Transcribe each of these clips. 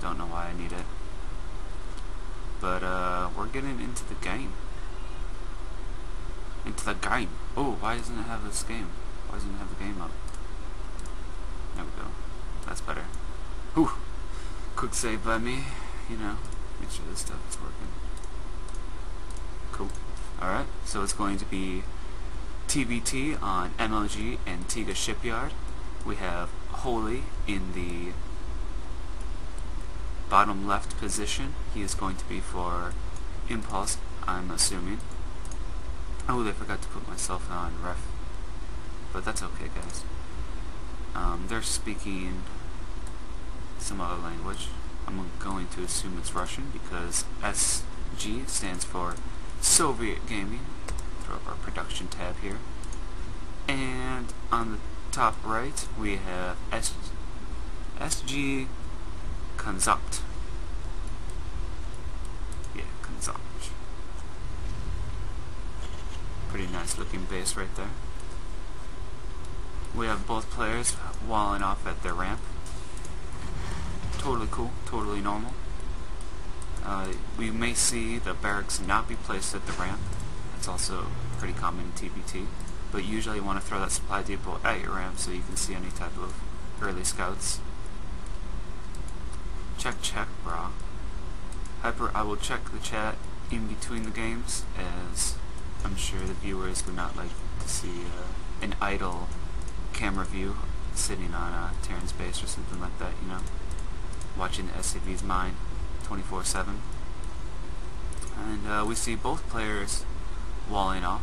Don't know why I need it. But we're getting into the game. Oh, why doesn't it have this game? Why doesn't it have the game up? There we go. That's better. Whew. Quick save by me. You know, make sure this stuff is working. Cool. Alright, so it's going to be TBT on MLG and Tiga Shipyard. We have Holy in the bottom left position. He is going to be for Impulse, I'm assuming. Oh, I forgot to put myself on ref. But that's okay, guys. They're speaking some other language. I'm going to assume it's Russian because SG stands for Soviet Gaming. Throw up our production tab here. And on the top right, we have SG Konzakt. Yeah, Konzakt. Pretty nice looking base right there. We have both players walling off at their ramp. Totally cool, totally normal. We may see the barracks not be placed at the ramp. That's also pretty common in TBT. But usually you want to throw that supply depot at your ramp so you can see any type of early scouts. Check, brah. Hyper, I will check the chat in between the games, as I'm sure the viewers would not like to see an idle camera view sitting on Terran's base or something like that, you know, watching the SCV's mine 24/7. And we see both players walling off.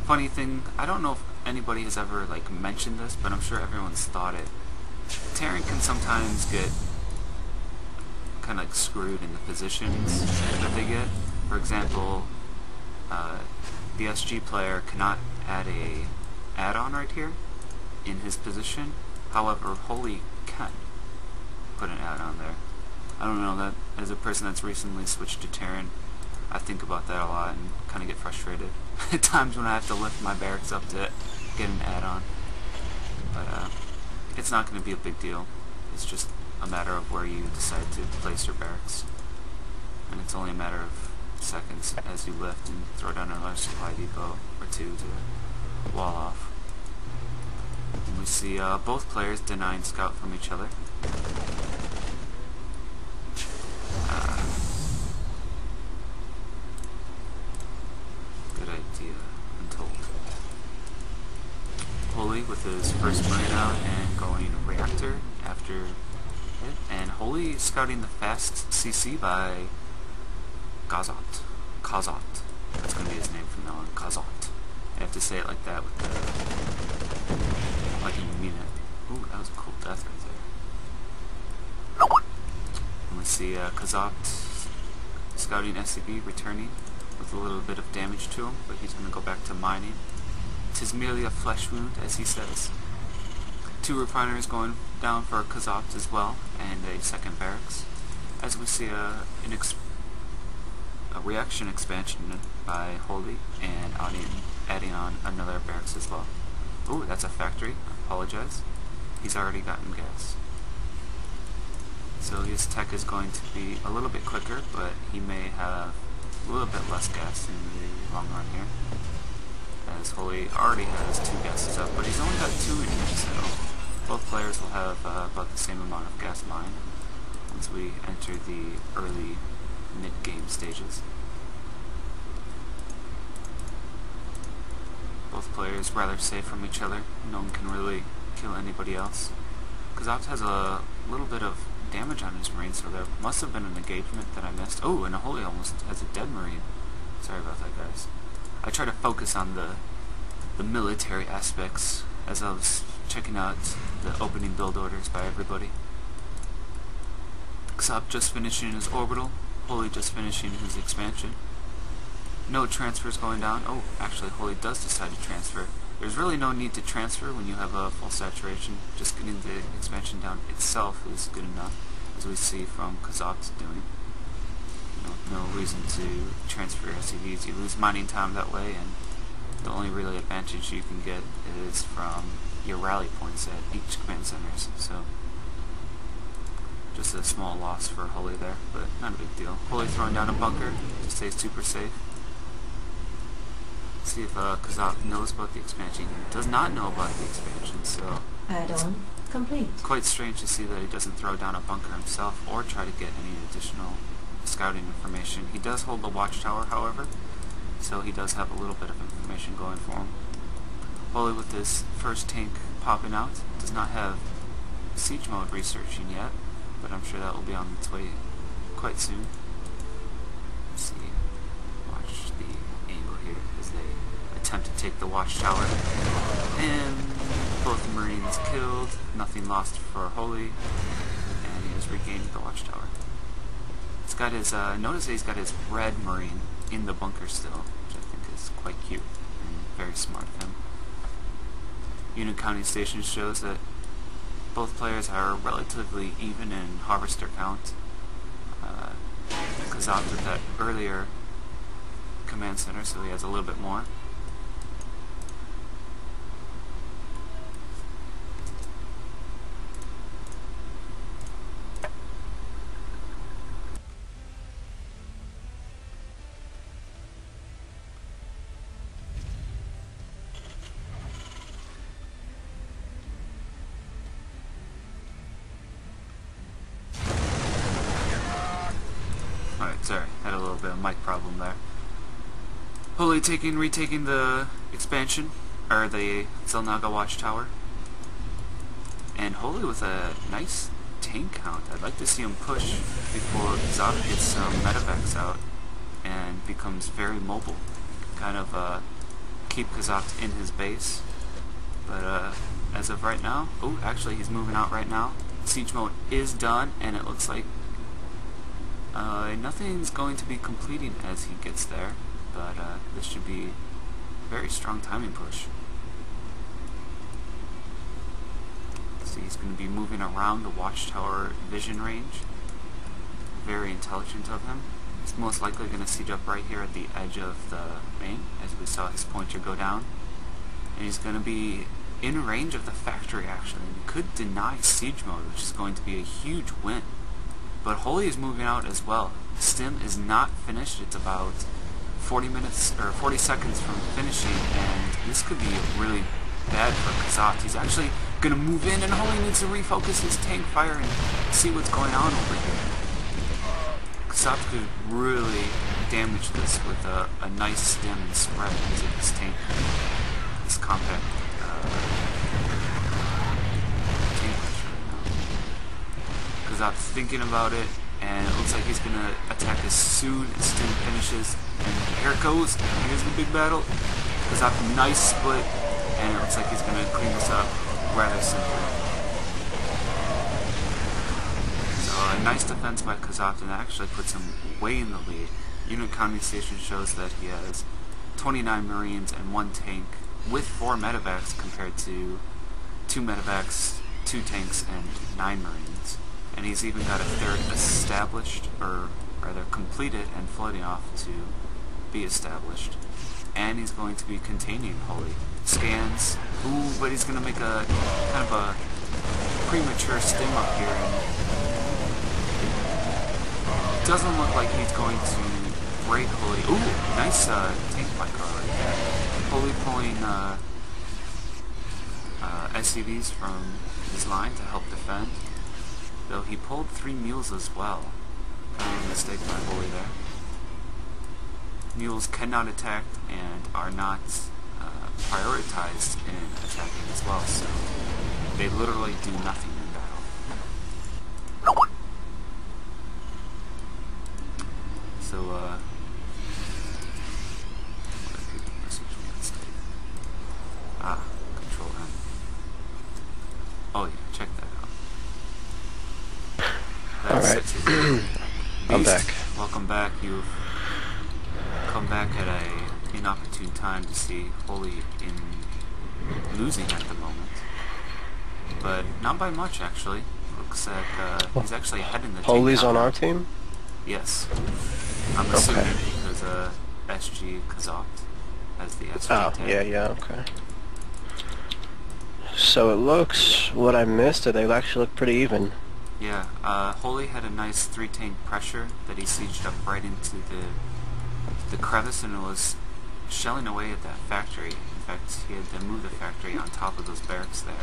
Funny thing, I don't know if anybody has ever like mentioned this, but I'm sure everyone's thought it. Terran can sometimes get kind of like screwed in the positions that they get. For example, the SG player cannot add a add-on right here in his position. However, Holy can put an add-on there. I don't know, that as a person that's recently switched to Terran, I think about that a lot and kind of get frustrated at times when I have to lift my barracks up to get an add-on. But it's not going to be a big deal. It's just a matter of where you decide to place your barracks. And it's only a matter of seconds as you lift and throw down another supply depot or two to wall off. And we see both players denying scout from each other. Good idea, I'm told. Holy with his first marine out and going reactor after it. And Holy scouting the fast CC by Kazat. That's going to be his name from now on. Kazat. I have to say it like that with the... like you mean it. Ooh, that was a cool death right there. And we see Kazat scouting SCB returning with a little bit of damage to him, but he's going to go back to mining. "'Tis merely a flesh wound," as he says. Two refiners going down for Kazat as well, and a second barracks. As we see a reaction expansion by Holy and adding on another barracks as well. Ooh, that's a factory. I apologize. He's already gotten gas. So his tech is going to be a little bit quicker, but he may have a little bit less gas in the long run here. As Holy already has 2 gases up, but he's only got 2 in here, so both players will have about the same amount of gas mine once we enter the early mid-game stages. Both players rather safe from each other. No one can really kill anybody else. Kazat has a little bit of damage on his marine, so there must have been an engagement that I missed. Oh, and Holy almost has a dead marine. Sorry about that, guys. I try to focus on the military aspects as I was checking out the opening build orders by everybody. Kazat just finishing his orbital. Holy just finishing his expansion. No transfers going down. Oh, actually Holy does decide to transfer. There's really no need to transfer when you have a full saturation. Just getting the expansion down itself is good enough, as we see from Kazak's doing. No reason to transfer SCVs. You lose mining time that way, and the only really advantage you can get is from your rally points at each command centers. So just a small loss for Holy there, but not a big deal. Holy throwing down a bunker to stay super safe. See if Kazak knows about the expansion. He does not know about the expansion, so Add-on complete. it's quite strange to see that he doesn't throw down a bunker himself or try to get any additional scouting information. He does hold the watchtower, however, so he does have a little bit of information going for him. Holy with his first tank popping out does not have siege mode researching yet, but I'm sure that will be on its way quite soon. Let's see. Watch the angle here as they attempt to take the watchtower. And both the Marines killed, nothing lost for Holy, and he has regained the watchtower. He's got his, notice that he's got his red Marine in the bunker still, which I think is quite cute and very smart of him. Unit counting station shows that both players are relatively even in harvester count. Kazak with that earlier command center, so he has a little bit more. Alright, sorry, had a little bit of mic problem there. Holy retaking the expansion, or the Zelnaga watchtower. And Holy with a nice tank count. I'd like to see him push before Kazak gets some medevacs out and becomes very mobile. Kind of keep Kazak in his base. But as of right now, oh, actually he's moving out right now. Siege mode is done, and it looks like nothing's going to be completing as he gets there, but this should be a very strong timing push. See, he's going to be moving around the watchtower vision range. Very intelligent of him. He's most likely going to siege up right here at the edge of the main, as we saw his pointer go down. And he's going to be in range of the factory, actually. He could deny siege mode, which is going to be a huge win. But Holy is moving out as well. Stim is not finished. It's about 40 minutes or 40 seconds from finishing, and this could be really bad for Kazak. He's actually going to move in, and Holy needs to refocus his tank fire and see what's going on over here. Kazak could really damage this with a nice stim and spread using this tank, this compact tank pressure right now. Kazak's thinking about it, and it looks like he's going to attack as soon as Stim finishes. And here it goes. Here's the big battle. Kazak, nice split, and it looks like he's going to clean this up rather simply. So a nice defense by Kazak, and that actually puts him way in the lead. Unit counting station shows that he has 29 Marines and 1 tank with 4 medevacs compared to 2 medevacs, 2 tanks, and 9 Marines. And he's even got a 3rd established, or rather completed and floating off to be established. And he's going to be containing Holy. Scans. Ooh, but he's going to make a kind of a premature stim up here. And it doesn't look like he's going to break Holy. Ooh, nice tank by car right there. Holy pulling SCVs from his line to help defend. Though he pulled 3 mules as well. Kind of a mistake by Holy there. Mules cannot attack and are not prioritized in attacking as well, so they literally do nothing in battle. So, what did people message me on Skype? Ah, Control N. Oh yeah, check that out. Alright. I'm back. Welcome back. You've come back at a inopportune time to see Holy in losing at the moment. But not by much, actually. Looks like he's actually ahead in the Holy's tank on count. our team? Yes. I'm assuming because SG Kazak has the SG tag. Yeah, okay. So it looks, what I missed, they actually look pretty even. Yeah, Holy had a nice 3-tank pressure that he sieged up right into the crevice, and it was shelling away at that factory. In fact, he had to move the factory on top of those barracks there.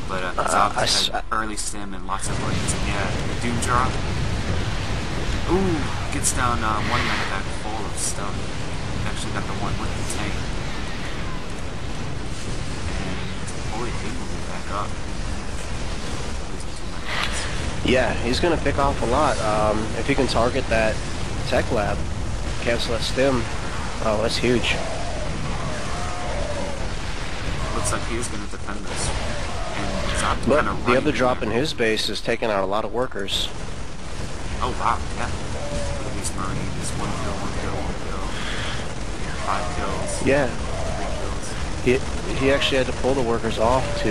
But Kazop's had early stim and lots of blades, and yeah, the Doom drop. Ooh, gets down one medevac full of stuff. Actually got the one with the tank. And Holy did move it back up. Yeah, he's going to pick off a lot. If he can target that tech lab, cancel that stim, oh, that's huge. Looks like he's going to defend this. And but the other drop in his base is taking out a lot of workers. Oh, wow, yeah. Look at these Marines. 1 kill, 1 kill, 1 kill. 5 kills. Yeah. 3 kills. He actually had to pull the workers off to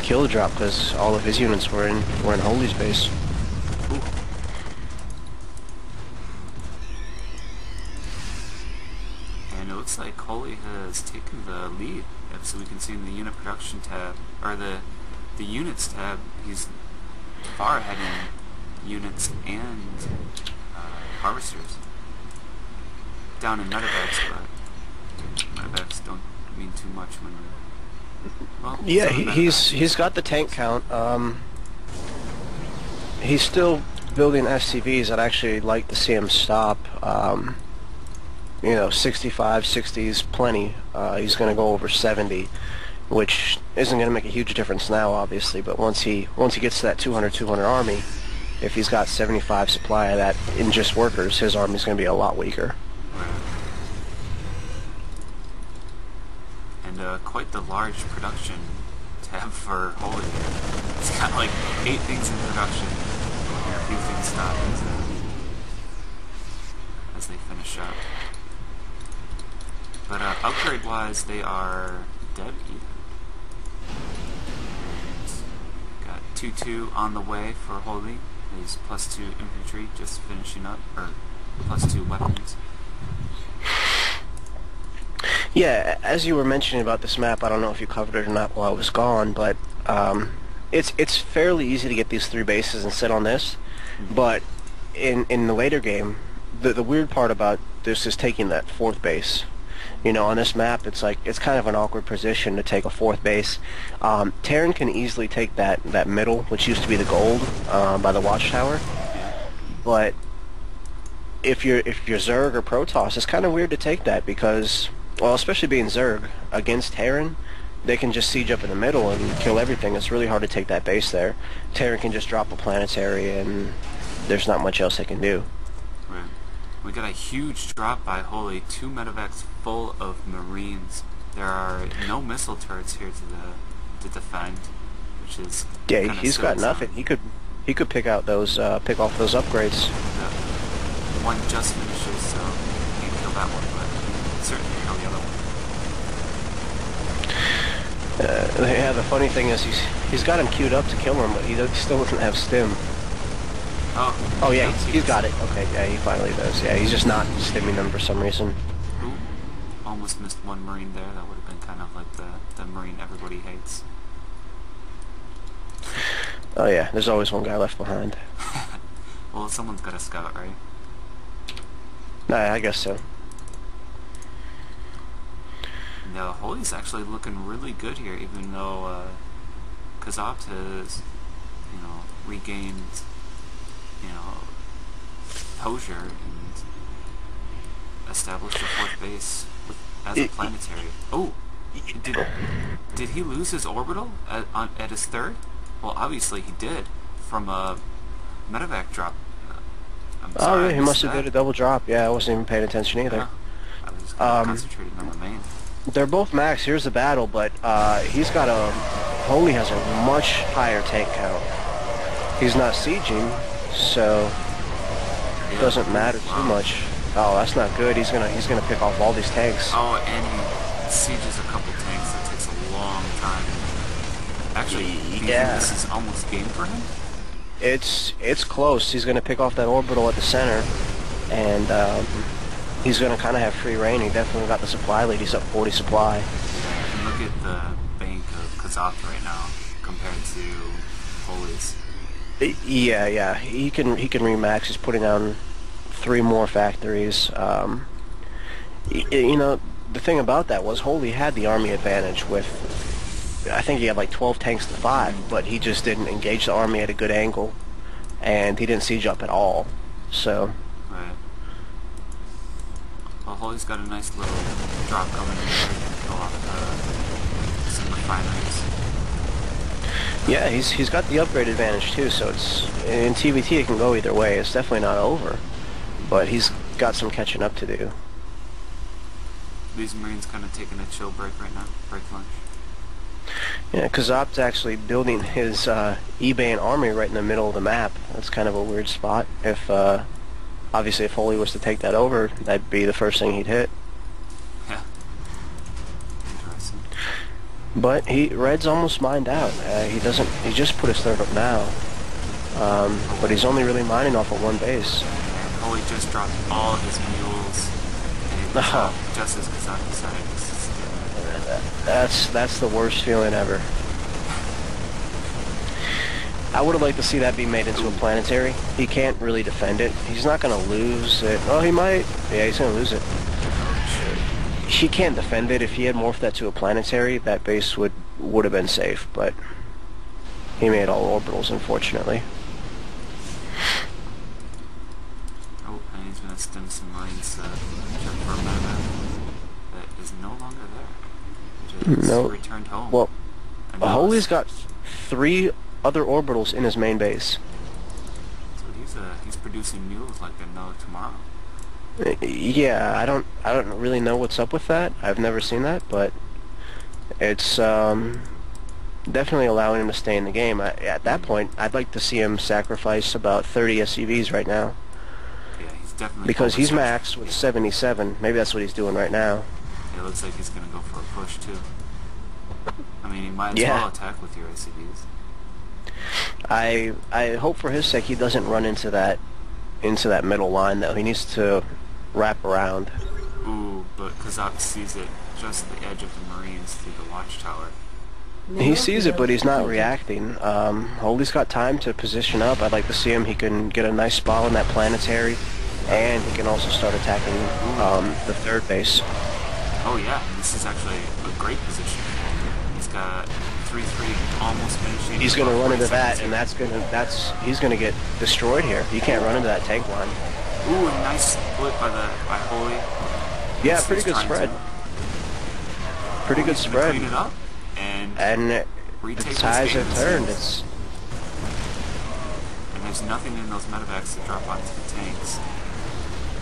kill the drop because all of his units were in Holy's base. Ooh. And it looks like Holy has taken the lead. So we can see in the unit production tab, or the units tab, he's far ahead in units and harvesters. Down in medevacs, but medevacs don't mean too much when well, yeah, he's got the tank count. He's still building SCVs. I'd actually like to see him stop. You know, 65, 60s, plenty. He's going to go over 70, which isn't going to make a huge difference now, obviously. But once he gets to that 200 army, if he's got 75 supply of that in just workers, his army's going to be a lot weaker. And quite the large production tab for Holy. It's got like 8 things in production and a few things stopped as they finish up. But upgrade-wise, they are dead even. Got 2-2 on the way for Holy. He's +2 infantry just finishing up, or +2 weapons. Yeah, as you were mentioning about this map, I don't know if you covered it or not while I was gone, but it's fairly easy to get these 3 bases and sit on this. But in the later game, the weird part about this is taking that 4th base. You know, on this map, it's kind of an awkward position to take a 4th base. Terran can easily take that middle, which used to be the gold by the watchtower. But if you're Zerg or Protoss, it's kind of weird to take that because, well, especially being Zerg against Terran, they can just siege up in the middle and kill everything. It's really hard to take that base there. Terran can just drop a planetary, and there's not much else they can do. Right. We got a huge drop by Holy, 2 medevacs full of Marines. There are no missile turrets here to defend, which is yeah. He's got nothing. He could pick off those upgrades. One just finishes, so he can't kill that one, but he can certainly kill the other one. Yeah, the funny thing is he's got him queued up to kill him, but he still doesn't have stim. Oh yeah, he's got it. Okay, yeah, he finally does. Yeah, he's just not stimming them for some reason. Ooh, almost missed one Marine there. That would have been kind of like the Marine everybody hates. Oh yeah, there's always one guy left behind. Well, someone's got a scout, right? Nah, I guess so. No, Holy's actually looking really good here, even though Kazopt has, regained, Hosier and established a 4th base as a planetary. Oh, did he lose his orbital at his 3rd? Well, obviously he did from a medevac drop. I'm sorry, yeah, he must have did a double drop. Yeah, I wasn't even paying attention either. Yeah. I was just concentrating on the main. They're both max. Here's the battle, but Holy has a much higher tank count. He's not sieging, so it doesn't matter too much. Oh, that's not good. He's gonna pick off all these tanks. Oh, and he sieges a couple tanks. That takes a long time. Actually, yeah, this is almost game for him. It's close. He's gonna pick off that orbital at the center, and he's gonna kind of have free reign. He definitely got the supply lead. He's up 40 supply. And look at the bank of Kazoth right now compared to Holy's. Yeah. He can remax. He's putting on 3 more factories. You know, the thing about that was Holy had the army advantage with, I think he had like 12 tanks to 5, but he just didn't engage the army at a good angle, and he didn't siege up at all. So, Right. Well, Holy's got a nice little drop coming in there to go off some refineries. yeah, he's got the upgrade advantage too, so it's, in TVT it can go either way. It's definitely not over, but he's got some catching up to do. These Marines kind of taking a chill break right now, break lunch. Yeah, Kazop's actually building his eBay army right in the middle of the map. That's kind of a weird spot. If obviously if Holy was to take that over, that'd be the first thing he'd hit. Yeah. Interesting. But Red's almost mined out. He doesn't. He just put his third up now. But he's only really mining off of one base. And Holy just dropped all his mules, and just as Kazak decided to That's the worst feeling ever. I would have liked to see that be made into a planetary. He can't really defend it. He's not going to lose it. Oh, he might. Yeah, he's going to lose it. He can't defend it. If he had morphed that to a planetary, that base would have been safe, but he made all orbitals, unfortunately. Oh, and he's going to stem some Marines check for a medevac that is no longer there. Just No. returned home. Well, And Holy's got 3 other orbitals in his main base. So he's producing mules like no tomorrow. Yeah, I don't really know what's up with that. I've never seen that, but it's definitely allowing him to stay in the game. At that point, I'd like to see him sacrifice about 30 SCVs right now. Yeah, he's definitely Because he's overstretched. maxed with 77. Maybe that's what he's doing right now. It looks like he's going to go for a push too. I mean, he might as Yeah. well attack with your ACVs. I hope for his sake he doesn't run into that middle line though. He needs to wrap around. Ooh, but Kazak sees it just the edge of the Marines through the watchtower. He sees it, but he's not reacting. Holy's got time to position up. I'd like to see him. He can get a nice spot on that planetary, and he can also start attacking the third base. Oh yeah, this is actually a great position. He's got 3-3 almost finishing. He's going to run into that, 47. and he's going to get destroyed here. He can't run into that tank line. Ooh, a nice split by Holy. Yeah, He's pretty good trying spread. to- Pretty good He's gonna spread. Clean it up and And retake the those ties have gains. turned. It's And there's nothing in those medevacs to drop onto the tanks.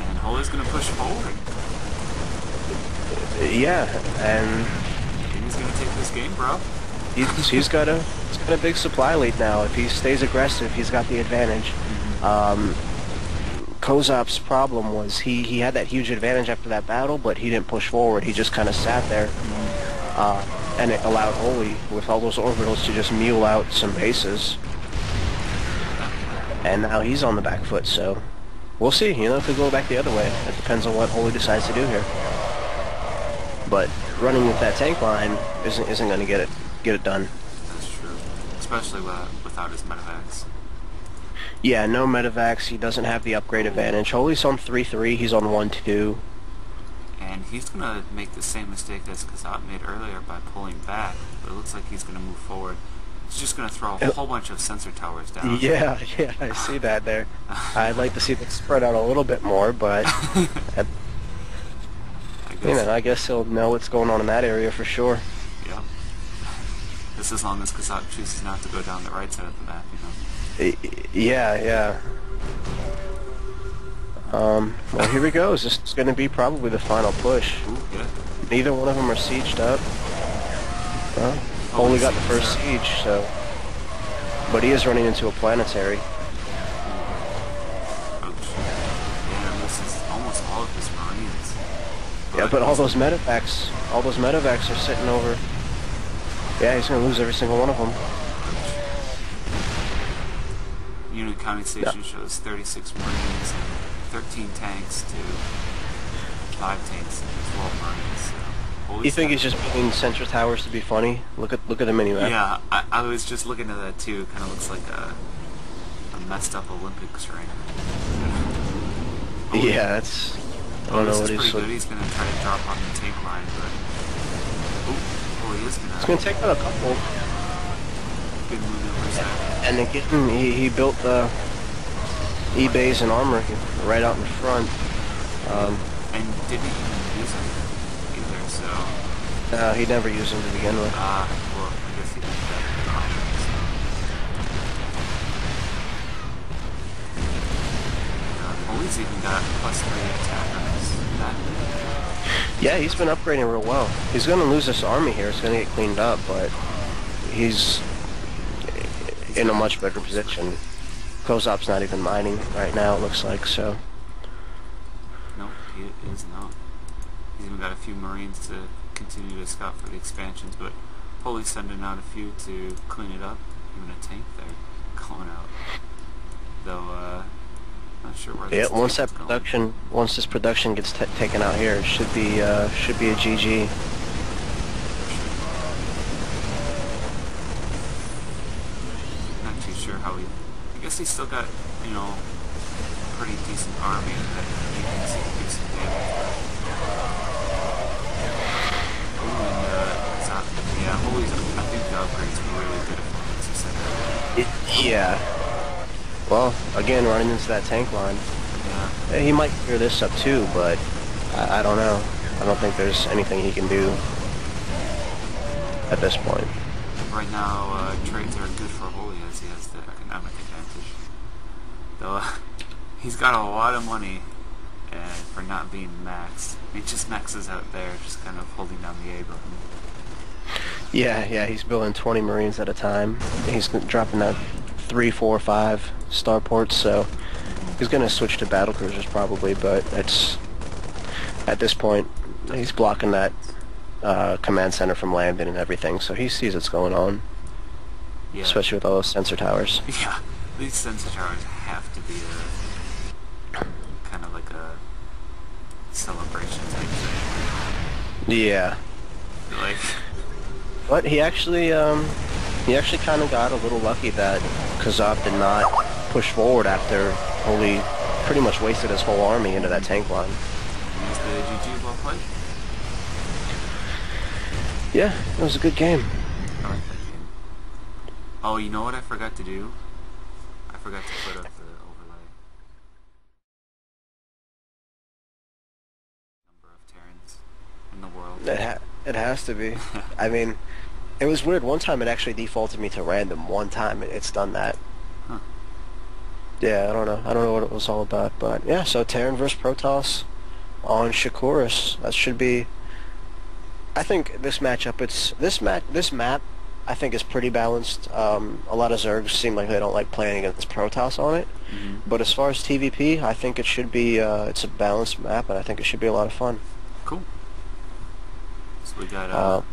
And Holy's gonna push forward. yeah, and And he's gonna take this game, bro. he's got a big supply lead now. If he stays aggressive, he's got the advantage. Kozop's problem was he had that huge advantage after that battle, but he didn't push forward. He just kind of sat there, and it allowed Holy, with all those orbitals, to just mule out some bases. And now he's on the back foot, so we'll see. You know, if we go back the other way, it depends on what Holy decides to do here. But running with that tank line isn't going to get it done. That's true. Especially without his medevacs. Yeah, no medevacs. He doesn't have the upgrade advantage. Holy's on 3-3. He's on 1-2. And he's gonna make the same mistake as Kazak made earlier by pulling back. But it looks like he's gonna move forward. He's just gonna throw a whole bunch of sensor towers down. Yeah, I see that there. I'd like to see that spread out a little bit more, but I guess he'll know what's going on in that area for sure. Yeah. Just as long as Kazak chooses not to go down the right side of the map, you know. Yeah. Well, here he goes. This is going to be probably the final push. Ooh, yeah. Neither one of them are sieged up. Well, Holy got the first siege, so... But he is running into a planetary. Ouch. Yeah, and this is almost all of his Marines. Yeah, but all those medevacs are sitting over... Yeah, he's going to lose every single one of them. Unit counting station shows 36 Marines and 13 tanks to 5 tanks and 12 Marines. So holy You think stuff. he's just building sensor towers to be funny? Look at the mini-map. Yeah, I was just looking at that too. It kind of looks like a messed up Olympics trainer. Yeah, that's... I don't know what This is he's... pretty good. He's gonna try to drop on the tank line, but he is It's gonna going to take out a couple. good maneuvers there. And again, he built the E-bays and armor right out in front. And didn't even use him either, so He never used them to begin with. well, I guess he did that. Always even got +3 attack on his back. Yeah, he's been upgrading real well. He's going to lose this army here. It's going to get cleaned up, but he's in a much better position. Kozop's not even mining right now, it looks like, so... No, he is not. He's even got a few Marines to continue to scout for the expansions, but Holy's sending out a few to clean it up. Even a tank there going out. Though, not sure where this once tank that is going. once this production gets taken out here, it should be a GG. Not too sure how he... I guess he's still got, you know, a pretty decent army that he can do some damage. Ooh, and, yeah, Holy's, I think the upgrade's really good if it's a second. Yeah. Well, again, running into that tank line. Yeah. He might clear this up too, but I don't know. I don't think there's anything he can do at this point. Right now, trades are good for Holy as he has the economic advantage. Though, he's got a lot of money for not being maxed. He just maxes out there, just kind of holding down the A button. Yeah, he's building 20 Marines at a time. He's dropping that 3, 4, 5 starports, so he's going to switch to battle cruisers probably, but it's... At this point, he's blocking that command center from landing and everything, so he sees what's going on. Yeah. Especially with all those sensor towers. Yeah, these sensor towers have to be a kind of like a celebration type thing. Yeah. Like, But he actually kind of got a little lucky that Kazop did not push forward after Holy pretty much wasted his whole army into that tank line. is the GG well played? Yeah, it was a good game. I like that game. Oh, you know what I forgot to do? I forgot to put up the overlay. Number of Terrans in the world. It has to be. I mean, it was weird. One time it actually defaulted me to random. One time it's done that. Huh. Yeah, I don't know. I don't know what it was all about, but yeah. So Terran versus Protoss on Shakuris. That should be. I think this matchup. This map. I think is pretty balanced. A lot of Zergs seem like they don't like playing against Protoss on it. Mm-hmm. But as far as TVP, I think it should be. It's a balanced map, and I think it should be a lot of fun. Cool. So we got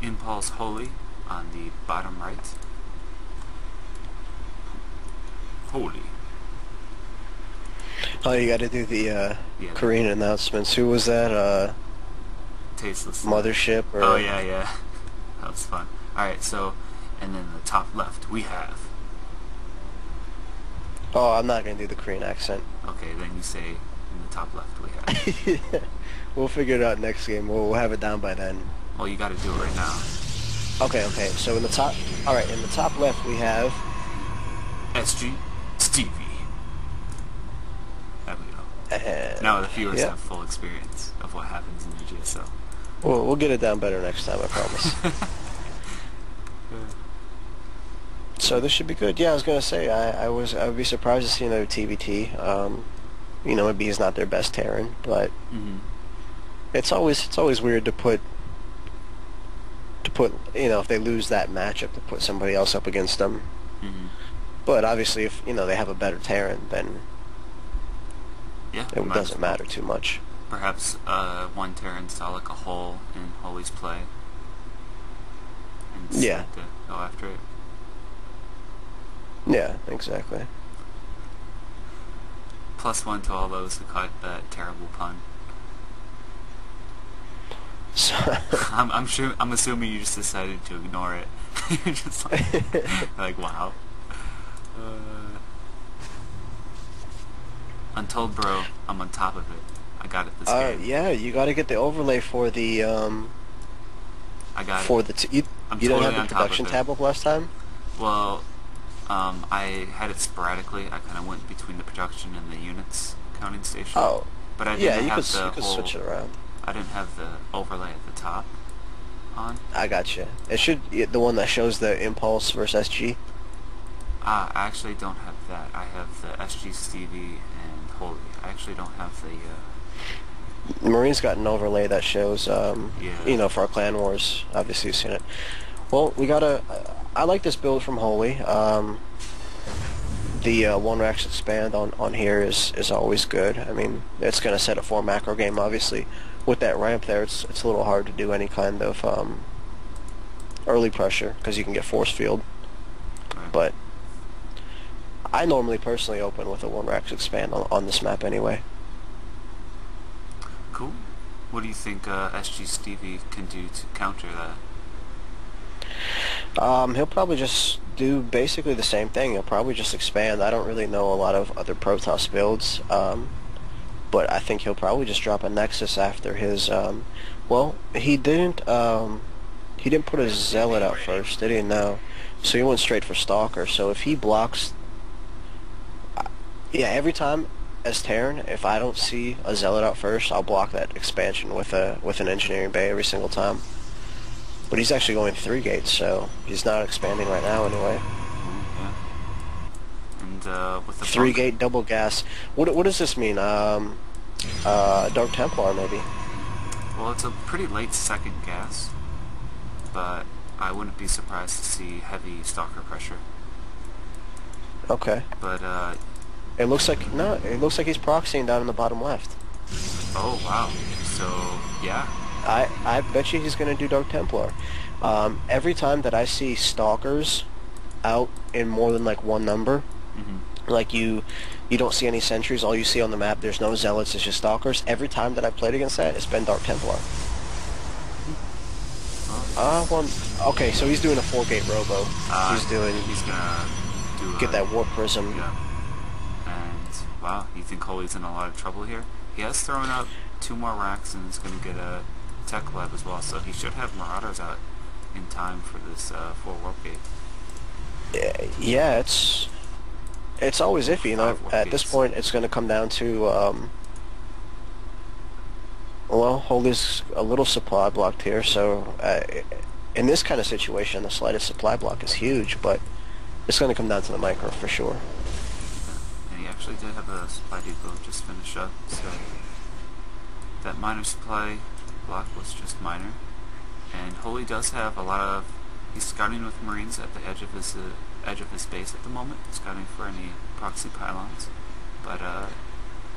Impulse Holy on the bottom right. Holy. Oh, you got to do the Yeah. Korean announcements. Who was that? Tasteless. Mothership? Or... Oh yeah. That was fun. Alright, so, and then the top left we have... Oh, I'm not going to do the Korean accent. Okay, then you say in the top left we have... We'll figure it out next game. We'll have it down by then. Well, you gotta do it right now. Okay. So in the top... Alright, in the top left we have... SG Stevie. There we go. And... Now the viewers yeah. have full experience of what happens in the GSL. We'll get it down better next time, I promise. So this should be good. Yeah, I was gonna say I would be surprised to see another TVT. You know, maybe he's not their best Terran, but it's always weird to put you know, if they lose that matchup, to put somebody else up against them. But obviously, if you know they have a better Terran, then Yeah, it doesn't matter too much. Perhaps one Terran saw like a hole in Holy's play and decided to go after it. Yeah, exactly. +1 to all those who caught that terrible pun. So I'm assuming you just decided to ignore it. You're just like wow. Untold Bro, I'm on top of it. I got it this game. Yeah, you got to get the overlay for the I got it. for the I'm you don't totally have the on top production of it. tab up last time. Well, I had it sporadically. I kind of went between the production and the units counting station. Oh, But I yeah, didn't have you the could whole. switch it around. I didn't have the overlay at the top on. I got you. It should the one that shows the Impulse versus SG. I actually don't have that. I have the SG Stevie and Holy. I actually don't have the. Marine's got an overlay that shows, Yeah. you know, for our clan wars. Obviously, you've seen it. Well, we gotta. I like this build from Holy. The one racks expand on here is always good. I mean, it's gonna set it for a macro game. Obviously, with that ramp there, it's a little hard to do any kind of early pressure because you can get force field. Right. But I normally personally open with a one racks expand on this map anyway. Cool. What do you think SG Stevie can do to counter that? He'll probably just do basically the same thing. He'll probably just expand. I don't really know a lot of other Protoss builds, but I think he'll probably just drop a Nexus after his. Well, he didn't put a Zealot out first, did he? No. So he went straight for Stalker. So if he blocks, yeah, every time as Terran, if I don't see a Zealot out first, I'll block that expansion with an Engineering Bay every single time. But he's actually going 3 gates, so he's not expanding right now anyway. Yeah. And with the 3 gate double gas. What does this mean? Dark Templar maybe. Well, it's a pretty late second gas, but I wouldn't be surprised to see heavy Stalker pressure. Okay. But It looks like It looks like he's proxying down in the bottom left. oh wow. So yeah. I bet you he's going to do Dark Templar. Every time that I see Stalkers out in more than like one number, like you don't see any sentries, all you see on the map, there's no Zealots, it's just Stalkers. Every time that I've played against that, it's been Dark Templar. Well, okay, so he's doing a 4 gate robo. He's gonna do get that Warp Prism. Yeah. And wow, you think Holy's in a lot of trouble here? He has thrown up 2 more racks and is going to get a Tech Lab as well, so he should have Marauders out in time for this 4 Warp Gate. Yeah, it's always iffy, you know. At this point, it's going to come down to, well, Holy's a little supply blocked here, so in this kind of situation, the slightest supply block is huge, but it's going to come down to the micro for sure. And he actually did have a supply depot just finished up, so that minor supply block was just minor. And Holy does have a lot of. He's scouting with Marines at the edge of his base at the moment, scouting for any proxy pylons. But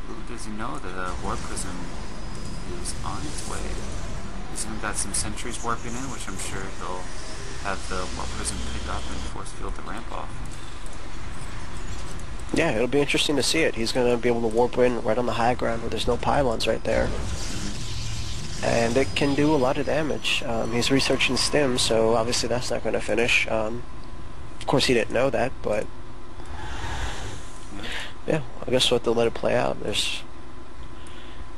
little does he know that a Warp Prism is on its way. He's even got some sentries warping in, which I'm sure he'll have the Warp Prism pick up and force field the ramp off. Yeah, it'll be interesting to see it. He's going to be able to warp in right on the high ground where there's no pylons right there. And it can do a lot of damage. He's researching stim, so obviously that's not going to finish. Of course he didn't know that, but yeah, I guess we'll have to let it play out.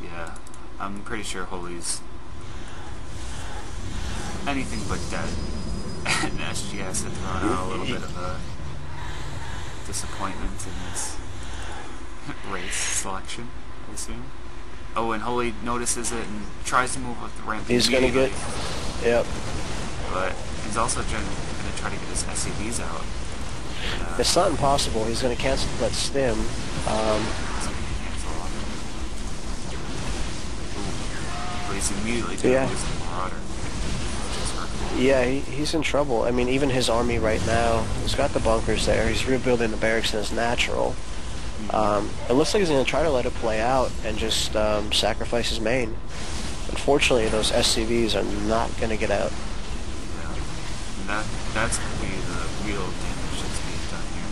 Yeah, I'm pretty sure Holy's anything but dead. And SGS had thrown out a little bit of a disappointment in his race selection, I assume. Oh, and Holy notices it and tries to move up the ramp. He's going to get... Yep. But he's also going to try to get his SCVs out. It's not impossible. He's going to cancel that stim. But he's immediately going to lose the Marauder. Yeah, he's in trouble. I mean, even his army right now, he's got the bunkers there. He's rebuilding the barracks in his natural. It looks like he's going to try to let it play out and just sacrifice his main. Unfortunately, those SCVs are not going to get out. Yeah. And that's going to be the real damage that's being done here.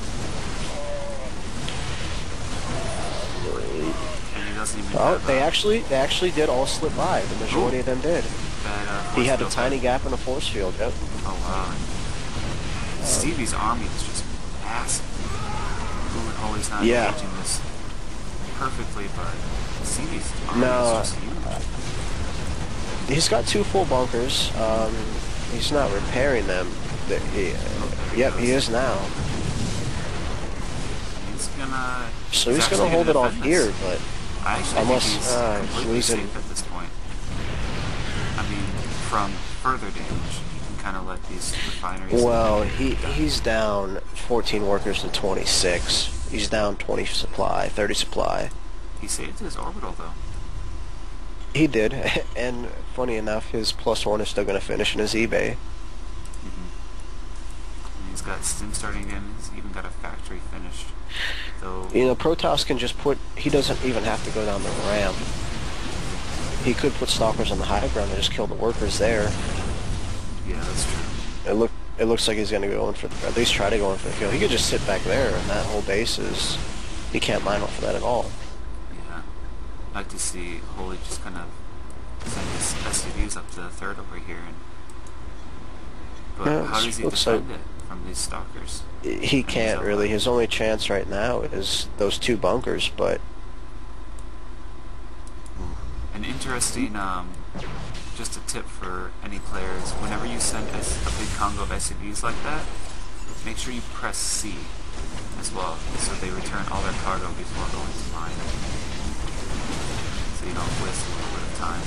And he doesn't even have, they actually did all slip by. The majority of them did. He had a tiny gap in a force field. Yep. Oh wow. Stevie's army is just massive. Holy's not engaging this. perfectly, but CB's army is No, just huge. he's got 2 full bunkers. He's not repairing them. Yep, he is now. He's gonna. So He's he's actually gonna hold it off defend here, this. but I actually unless think he's he's completely losing. safe at this point. I mean, from further damage, you can kind of let these refineries. Well, he's down 14 workers to 26. He's down 20 supply, 30 supply. He saved his orbital though. He did, and funny enough, his +1 is still going to finish in his eBay. And he's got stim starting again. He's even got a factory finished. So You know, Protoss can just put. He doesn't even have to go down the ramp. He could put stalkers on the high ground and just kill the workers there. yeah, that's true. It looks like he's going to go in for, or at least try to go in for the kill. He could just sit back there, and that whole base is. He can't mine off of that at all. Yeah, I'd like to see Holy just kind of send his SCVs up to the third over here. But Yeah, how does he looks defend it from these stalkers? He can't really. His only chance right now is those 2 bunkers, but An interesting, just a tip for any players, whenever you send a big Congo of SCVs like that, make sure you press C as well, so they return all their cargo before going to mine. So you don't waste a little bit of time.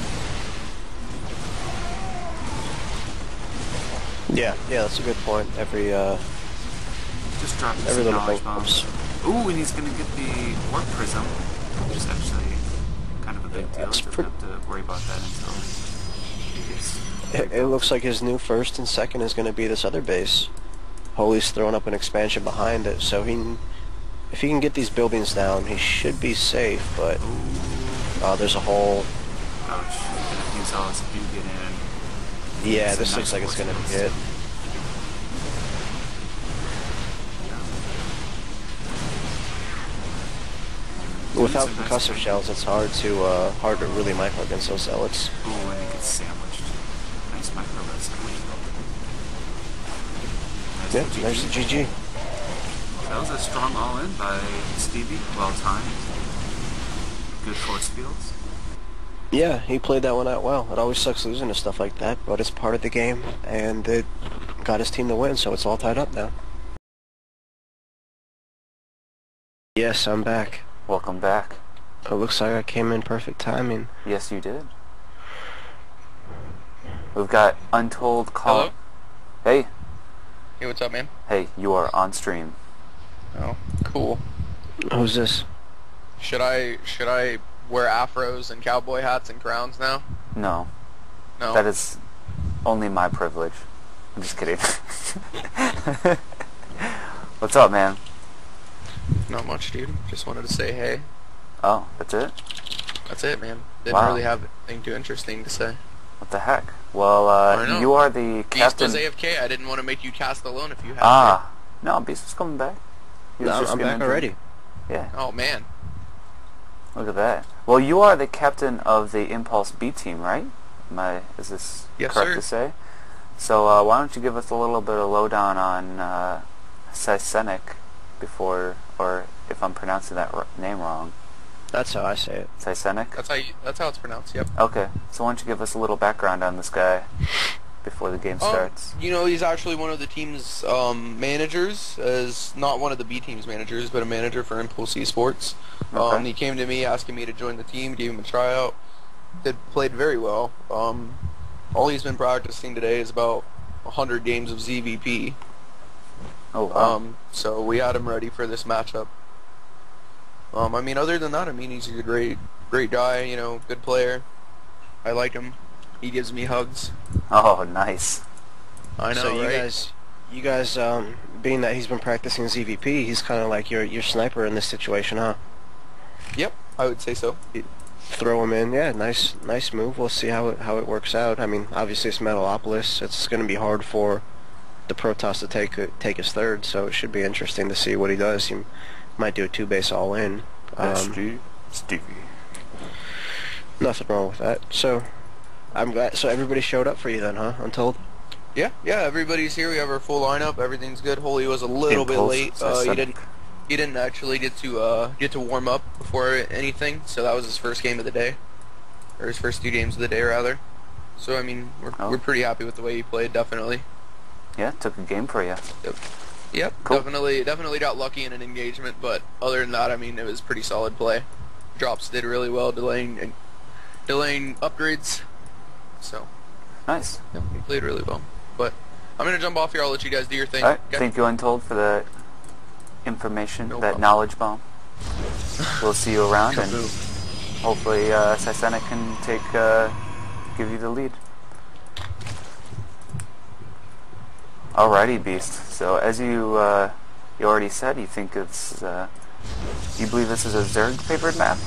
yeah, that's a good point. Just drop Every some little knowledge thing bombs. Ooh, and he's gonna get the warp prism, which is actually kind of a big deal. That's Doesn't have to worry about that until he gets. It looks like his new first and second is going to be this other base. Holy's throwing up an expansion behind it, so if he can get these buildings down, he should be safe. But there's a hole. Ouch! And if he's all do get in. Yeah, It's a this nice looks like it's force going to be field. it. Without concussor shells, it's hard to really micro against those zealots. Ooh, and he gets sandwiched. Nice micro red sandwich. Yeah, Nice there's the GG. That was a strong all-in by Stevie. Well timed. Good force fields. Yeah, he played that one out well. It always sucks losing to stuff like that, but it's part of the game, and it got his team to win, so it's all tied up now. Yes, I'm back. Welcome back. It looks like I came in perfect timing. Yes, you did. We've got Untold Call. Hello? Hey. Hey, what's up, man? Hey, you are on stream. Oh, cool. Who's this? Should I wear afros and cowboy hats and crowns now? No. No. That is only my privilege. I'm just kidding. What's up, man? Not much, dude. Just wanted to say hey. Oh, that's it? That's it, man. Didn't Wow. really have anything too interesting to say. What the heck? Well, I know. you are the Beast captain. was AFK. I didn't want to make you cast alone if you had Ah. No, Beast is coming back. He was No, just I'm gonna back do- already. Yeah, to. Oh, man. look at that. Well, you are the captain of the Impulse B team, right? Is this Yes, correct sir. to say? So, why don't you give us a little bit of lowdown on Cycenic before, or if I'm pronouncing that name wrong. That's how I say it. Cycenic? That's how it's pronounced. Yep. Okay, so why don't you give us a little background on this guy before the game starts? You know, he's actually one of the team's managers, as not one of the B team's managers, but a manager for Impulse Esports. Okay. He came to me asking me to join the team, gave him a tryout. Played very well. All he's been practicing today is about 100 games of ZVP. Oh, wow. So we had him ready for this matchup. I mean, other than that, I mean, he's a great guy, you know, good player. I like him. He gives me hugs. Oh, nice. I know, So right? you guys, being that he's been practicing ZVP, he's kind of like your sniper in this situation, huh? Yep, I would say so. Throw him in, yeah. Nice move. We'll see how it works out. I mean, obviously it's Metalopolis. It's going to be hard for the Protoss to take his third, so it should be interesting to see what he does. He might do a 2-base all in. Stevie. Nothing wrong with that. So I'm glad. So everybody showed up for you then, huh? Untold. Yeah, everybody's here. We have our full lineup. Everything's good. Holy was a little bit Impulse, late. Cycenic. he didn't actually get to warm up before anything, so that was his first game of the day, or his first 2 games of the day rather. So I mean, we're pretty happy with the way he played, definitely. Yeah, took a game for you. Yep, Cool. definitely got lucky in an engagement, but other than that, I mean, it was pretty solid play. Drops did really well, delaying upgrades. So Nice. yeah, he played really well. But I'm gonna jump off here. I'll let you guys do your thing. All right. Okay? Thank you, Untold, for the information, No that problem. knowledge bomb. We'll see you around, and Kaboom. hopefully Sisena can give you the lead. Alrighty, Beast. So as you already said, you think it's you believe this is a Zerg favored map?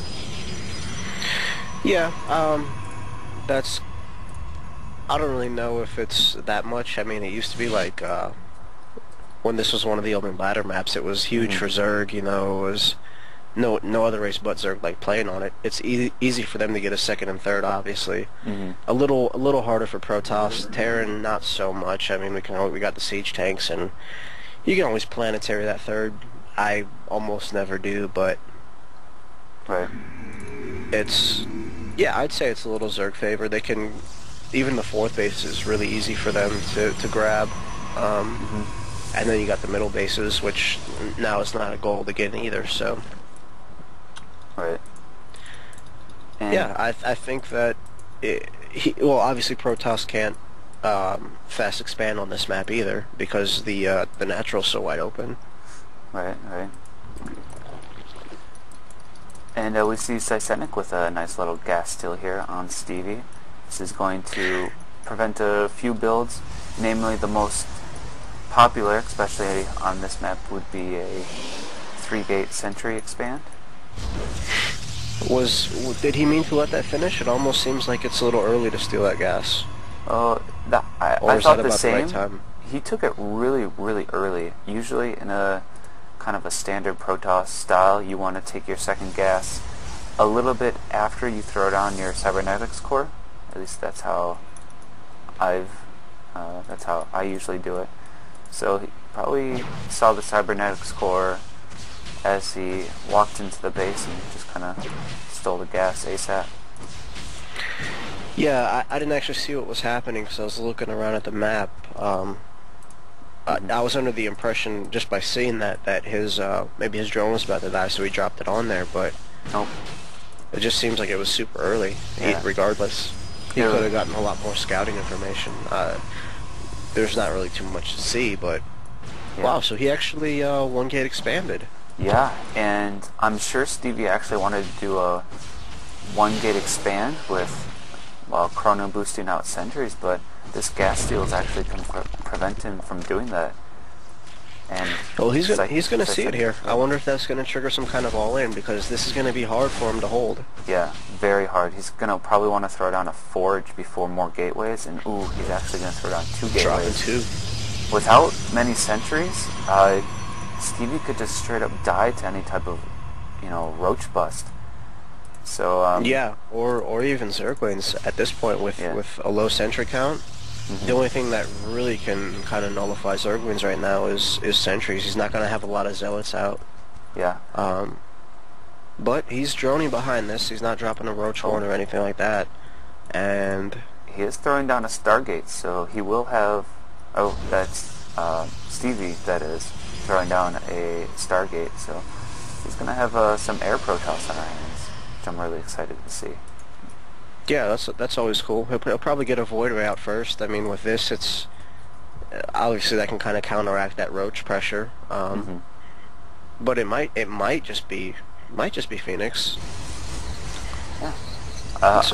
Yeah, that's... I don't really know if it's that much. I mean, it used to be like, when this was one of the open ladder maps, it was huge for Zerg, you know, it was no other race but Zerg like playing on it. It's easy for them to get a second and third, obviously. A little harder for Protoss. Terran, not so much. I mean, we got the siege tanks, and you can always planetary that third. I almost never do, but Right. it's... Yeah, I'd say it's a little Zerg favor. They can... Even the fourth base is really easy for them to grab. And then you got the middle bases, which now is not a goal to get either, so... Right. And Yeah, I think that... well, obviously Protoss can't fast expand on this map either, because the natural's so wide open. Right. And we see Sisenic with a nice little gas steal here on Stevie. This is going to prevent a few builds, namely the most popular, especially on this map, would be a 3-gate sentry expand. Did he mean to let that finish? It almost seems like it's a little early to steal that gas. Oh, I Or is thought that the about the same. right time? He took it really early. Usually in a kind of a standard Protoss style, you want to take your second gas a little bit after you throw down your cybernetics core. At least that's how I usually do it. So he probably saw the cybernetics core as he walked into the base and just kind of stole the gas ASAP. Yeah, I didn't actually see what was happening because I was looking around at the map. I was under the impression, just by seeing that his maybe his drone was about to die, so he dropped it on there, but Nope. it just seems like it was super early. Yeah. Regardless, he Yeah. could have gotten a lot more scouting information. There's not really too much to see, but Yeah. wow, so he actually 1-gate expanded. Yeah, and I'm sure Stevie actually wanted to do a 1-gate expand with, well, chrono boosting out sentries, but this gas steal is actually going to prevent him from doing that. And Well, he's gonna see it here. I wonder if that's gonna trigger some kind of all-in, because this is gonna be hard for him to hold. Yeah, very hard. He's going to probably want to throw down a forge before more gateways, and ooh, he's actually going to throw down 2 gateways. Dropping 2. Without many sentries, Stevie could just straight up die to any type of, roach bust. So Yeah, or even Zerglings at this point with a low sentry count. The only thing that really can kind of nullify Zerglings right now is sentries. He's not going to have a lot of zealots out. yeah, But he's droning behind this. He's not dropping a roach horn or anything like that. And he is throwing down a Stargate, so he will have. Oh, that's Stevie. That is throwing down a Stargate. So he's going to have some air Protoss on our hands, which I'm really excited to see. yeah, that's always cool. He'll probably get a Void Ray out first. I mean, with this, it's obviously that can kind of counteract that roach pressure. But it might just be Phoenix. Yeah.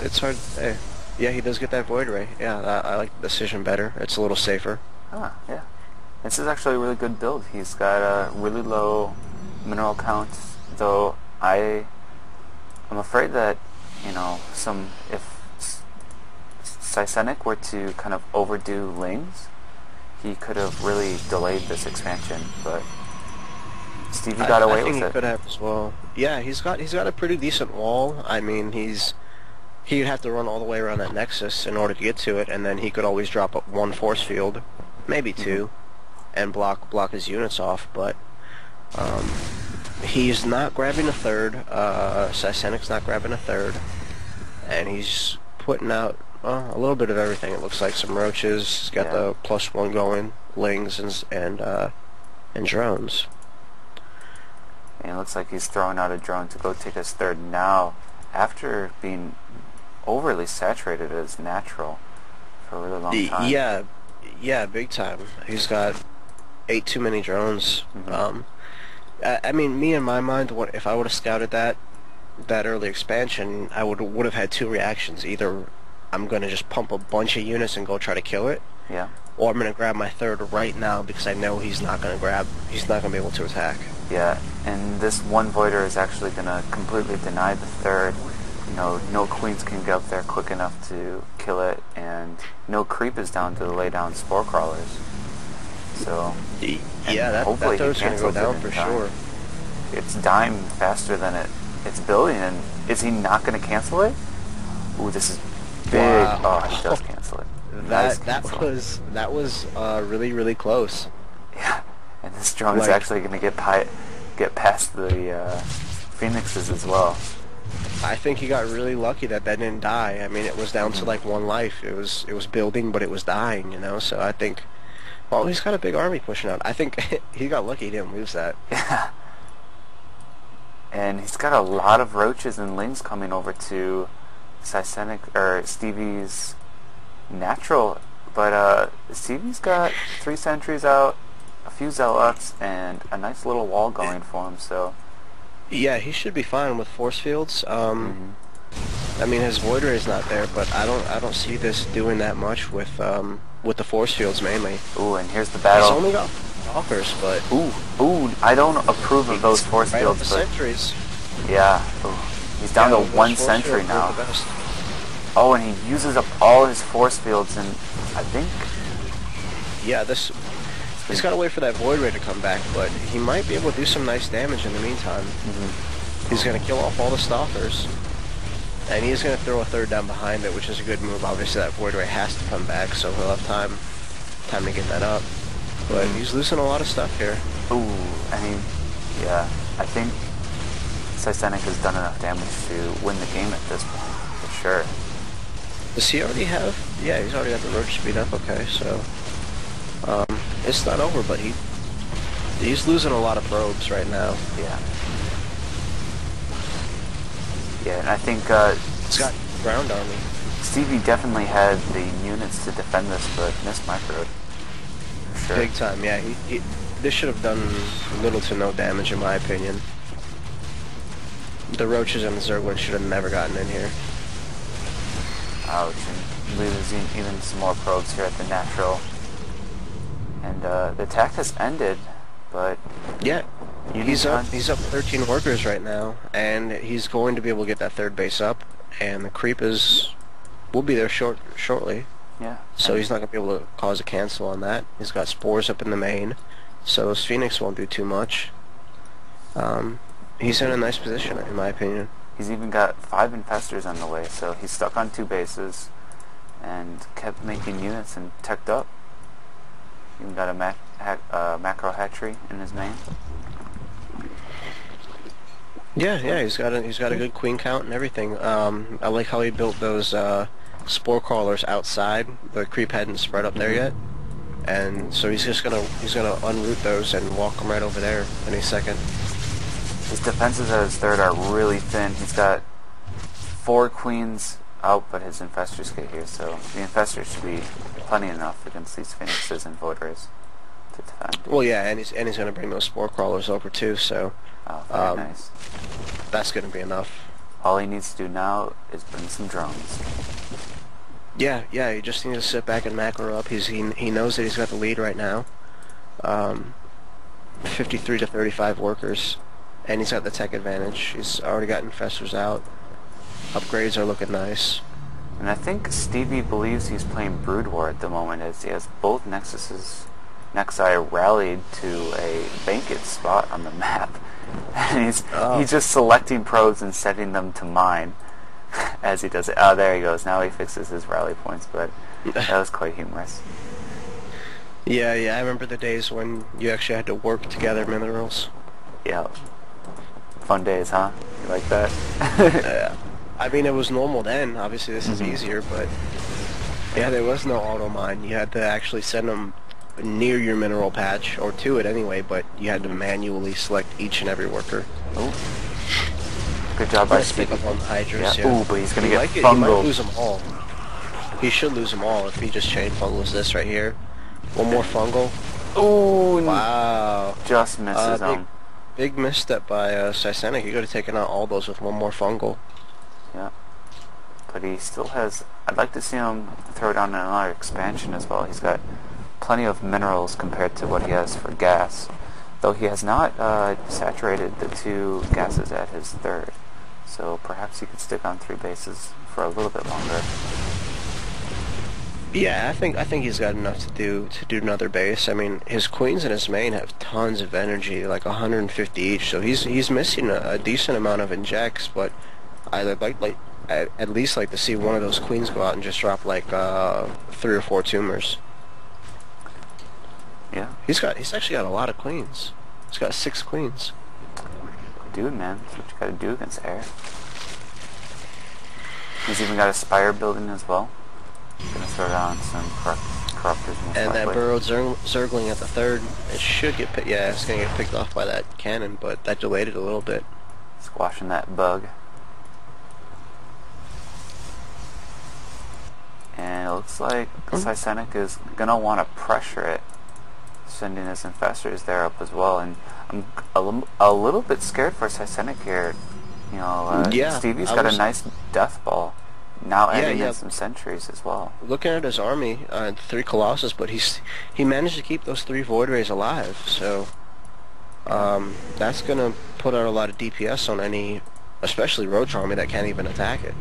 It's hard to say. Yeah, he does get that Void Ray. Yeah, I like the decision better. It's a little safer. Yeah. This is actually a really good build. He's got a really low mineral count, though I'm afraid that, if Sisenic were to kind of overdo Lings, he could have really delayed this expansion, but Stevie got away I think with he it. could have as well. Yeah, he's got a pretty decent wall. I mean, he'd have to run all the way around that Nexus in order to get to it, and then he could always drop up 1 force field, maybe 2, and block his units off. But He's not grabbing a third. Cysenic's not grabbing a third. And he's putting out a little bit of everything. It looks like some roaches. He's got the +1 going, lings and drones. And it looks like he's throwing out a drone to go take his third now, after being overly saturated as natural for a really long time. Yeah, big time. He's got 8 too many drones. Mm-hmm. I mean, me in my mind, if I would have scouted that early expansion, I would have had 2 reactions. Either I'm going to just pump a bunch of units and go try to kill it, Yeah. or I'm going to grab my third right now because I know he's not going to be able to attack. Yeah, and this one Voider is actually going to completely deny the third. You know, no queens can get up there quick enough to kill it, and no creep is down to lay down spore crawlers. So, Yeah, that third's going to go down for sure. It's dying faster than it's building, and is he not going to cancel it? Ooh, this is big. Wow. Oh, he does cancel it. Nice cancel. That was really, really close. Yeah, and this drone is actually going to get past the Phoenixes as well. I think he got really lucky that didn't die. I mean, it was down to like 1 life. It was building, but it was dying, you know. So I think, well, he's got a big army pushing out. I think he got lucky he didn't lose that. Yeah. And he's got a lot of roaches and lings coming over to Stevie's natural, but Stevie's got 3 sentries out, a few zealots, and a nice little wall going for him. So yeah, he should be fine with force fields. I mean, his void ray is not there, but I don't see this doing that much with the force fields mainly. Ooh, and here's the battle. He's only got offers, but ooh, I don't approve of those force right fields. The sentries. Yeah, ooh. He's down to 1 sentry now. Oh, and he uses up all his force fields, and I think... Yeah, he's got to wait for that void ray to come back, but he might be able to do some nice damage in the meantime. He's going to kill off all the stalkers, and he's going to throw a third down behind it, which is a good move. Obviously, that void ray has to come back, so he'll have time to get that up. But he's losing a lot of stuff here. Ooh, I mean, yeah, I think Cycenic has done enough damage to win the game at this point, for sure. Does he already have? Yeah, he's already got the roach speed up. Okay, so it's not over, but he's losing a lot of probes right now. Yeah. Yeah, and I think he's got ground army. Stevie definitely had the units to defend this, but missed microed. For sure. Big time. Yeah, this should have done little to no damage, in my opinion. The roaches and the Zerglings should have never gotten in here. Ouch, and losing even some more probes here at the natural. And the attack has ended, but... Yeah, he's up 13 workers right now, and he's going to be able to get that third base up, and the creep will be there shortly. Yeah. So he's not going to be able to cause a cancel on that. He's got spores up in the main, so his Phoenix won't do too much. He's in a nice position, in my opinion. He's even got 5 infestors on the way, so he's stuck on 2 bases and kept making units and teched up. Even got a macro hatchery in his main. Yeah, he's got a good queen count and everything. I like how he built those spore crawlers outside. The creep hadn't spread up there yet, and so he's gonna unroot those and walk them right over there any second. His defenses at his third are really thin. He's got 4 queens out, but his infestors get here, so the infestors should be plenty enough against these Phoenixes and Void Rays to defend. Well, yeah, and he's going to bring those spore crawlers over too, so very nice. That's going to be enough. All he needs to do now is bring some drones. Yeah, he just needs to sit back and macro up. He knows that he's got the lead right now. 53 to 35 workers. And he's got the tech advantage. He's already got infestors out. Upgrades are looking nice. And I think Stevie believes he's playing Brood War at the moment, as he has both Nexi rallied to a vacant spot on the map. And he's just selecting probes and setting them to mine as he does it. Oh, there he goes. Now he fixes his rally points, but that was quite humorous. Yeah, I remember the days when you actually had to work together minerals. Yeah. Fun days, huh? You like that? I mean, it was normal then. Obviously, this is Mhm. easier, but yeah, there was no auto mine. You had to actually send them near your mineral patch, or to it anyway, but you had to manually select each and every worker. Oh, good job by Let's pick Stevie. up on the Hydras, yeah. Ooh, but he's gonna He get might he might lose fungal. them all. He should lose them all if he just chain fungals this right here. One more fungal. Ooh, Wow. just misses Big, him. big misstep by Sysenic. He could have taken out all those with one more fungal. Yeah, but he still has. I'd like to see him throw down another expansion as well. He's got plenty of minerals compared to what he has for gas, though he has not saturated the 2 gases at his 3rd. So perhaps he could stick on 3 bases for a little bit longer. Yeah, I think he's got enough to do another base. I mean, his queens and his main have tons of energy, like 150 each. So he's missing a decent amount of injects, but I'd at least like to see one of those queens go out and just drop like 3 or 4 tumors. Yeah, He's actually got a lot of queens. He's got 6 queens. dude, man, that's what you gotta do against air. He's even got a spire building as well. Gonna throw down some corruptors most And that likely. burrowed Zergling at the 3rd, it should get picked. Yeah, it's gonna get picked off by that cannon, but that delayed it a little bit. Squashing that bug. And it looks like Sysenic is gonna want to pressure it, sending his infestors there up as well. And I'm a little bit scared for Sysenic here. You know, Yeah, Stevie's I got a was- nice death ball. Now Yeah, adding yeah. in some sentries as well. Looking at his army, 3 Colossus, but he managed to keep those 3 Void Rays alive, so that's gonna put out a lot of DPS on any, especially Roach army that can't even attack it.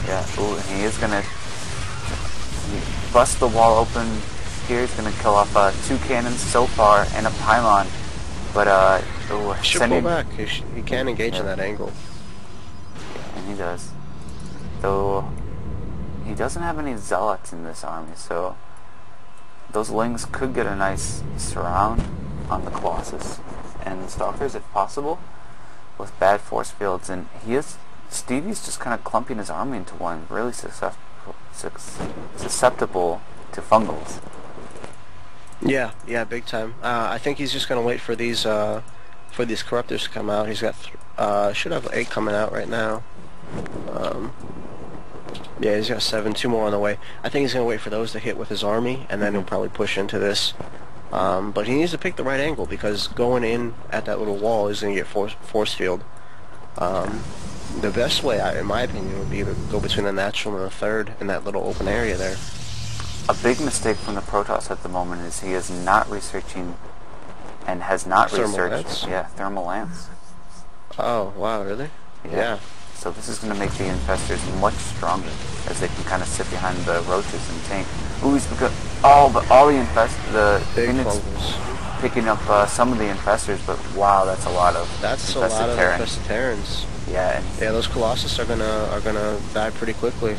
Yeah, ooh, and he is gonna bust the wall open here. He's gonna kill off 2 cannons so far and a pylon. But ooh, Should pull back. He can engage in that angle. And he does. Though he doesn't have any zealots in this army, so those lings could get a nice surround on the Colossus and the Stalkers if possible, with bad force fields. And Stevie's just kind of clumping his army into one, really susceptible to fungals. Yeah, big time. I think he's just gonna wait for these corruptors to come out. He's got should have 8 coming out right now. Yeah, he's got 7, 2 more on the way. I think he's gonna wait for those to hit with his army, and then he'll probably push into this. But he needs to pick the right angle, because going in at that little wall is gonna get force field. The best way, in my opinion, would be to go between the natural and the 3rd in that little open area there. A big mistake from the Protoss at the moment is he is not researching and has not Thermal researched lance? thermal lance. Oh, wow, really? Yeah. So this is going to make the infestors much stronger, as they can kind of sit behind the roaches and tank. Ooh, he's but all the Big Phoenix fungals. picking up some of the infestors, but wow, that's a lot of That's a infested lot of Terran. infested Terrans. Yeah, and Yeah, those Colossus are gonna die pretty quickly.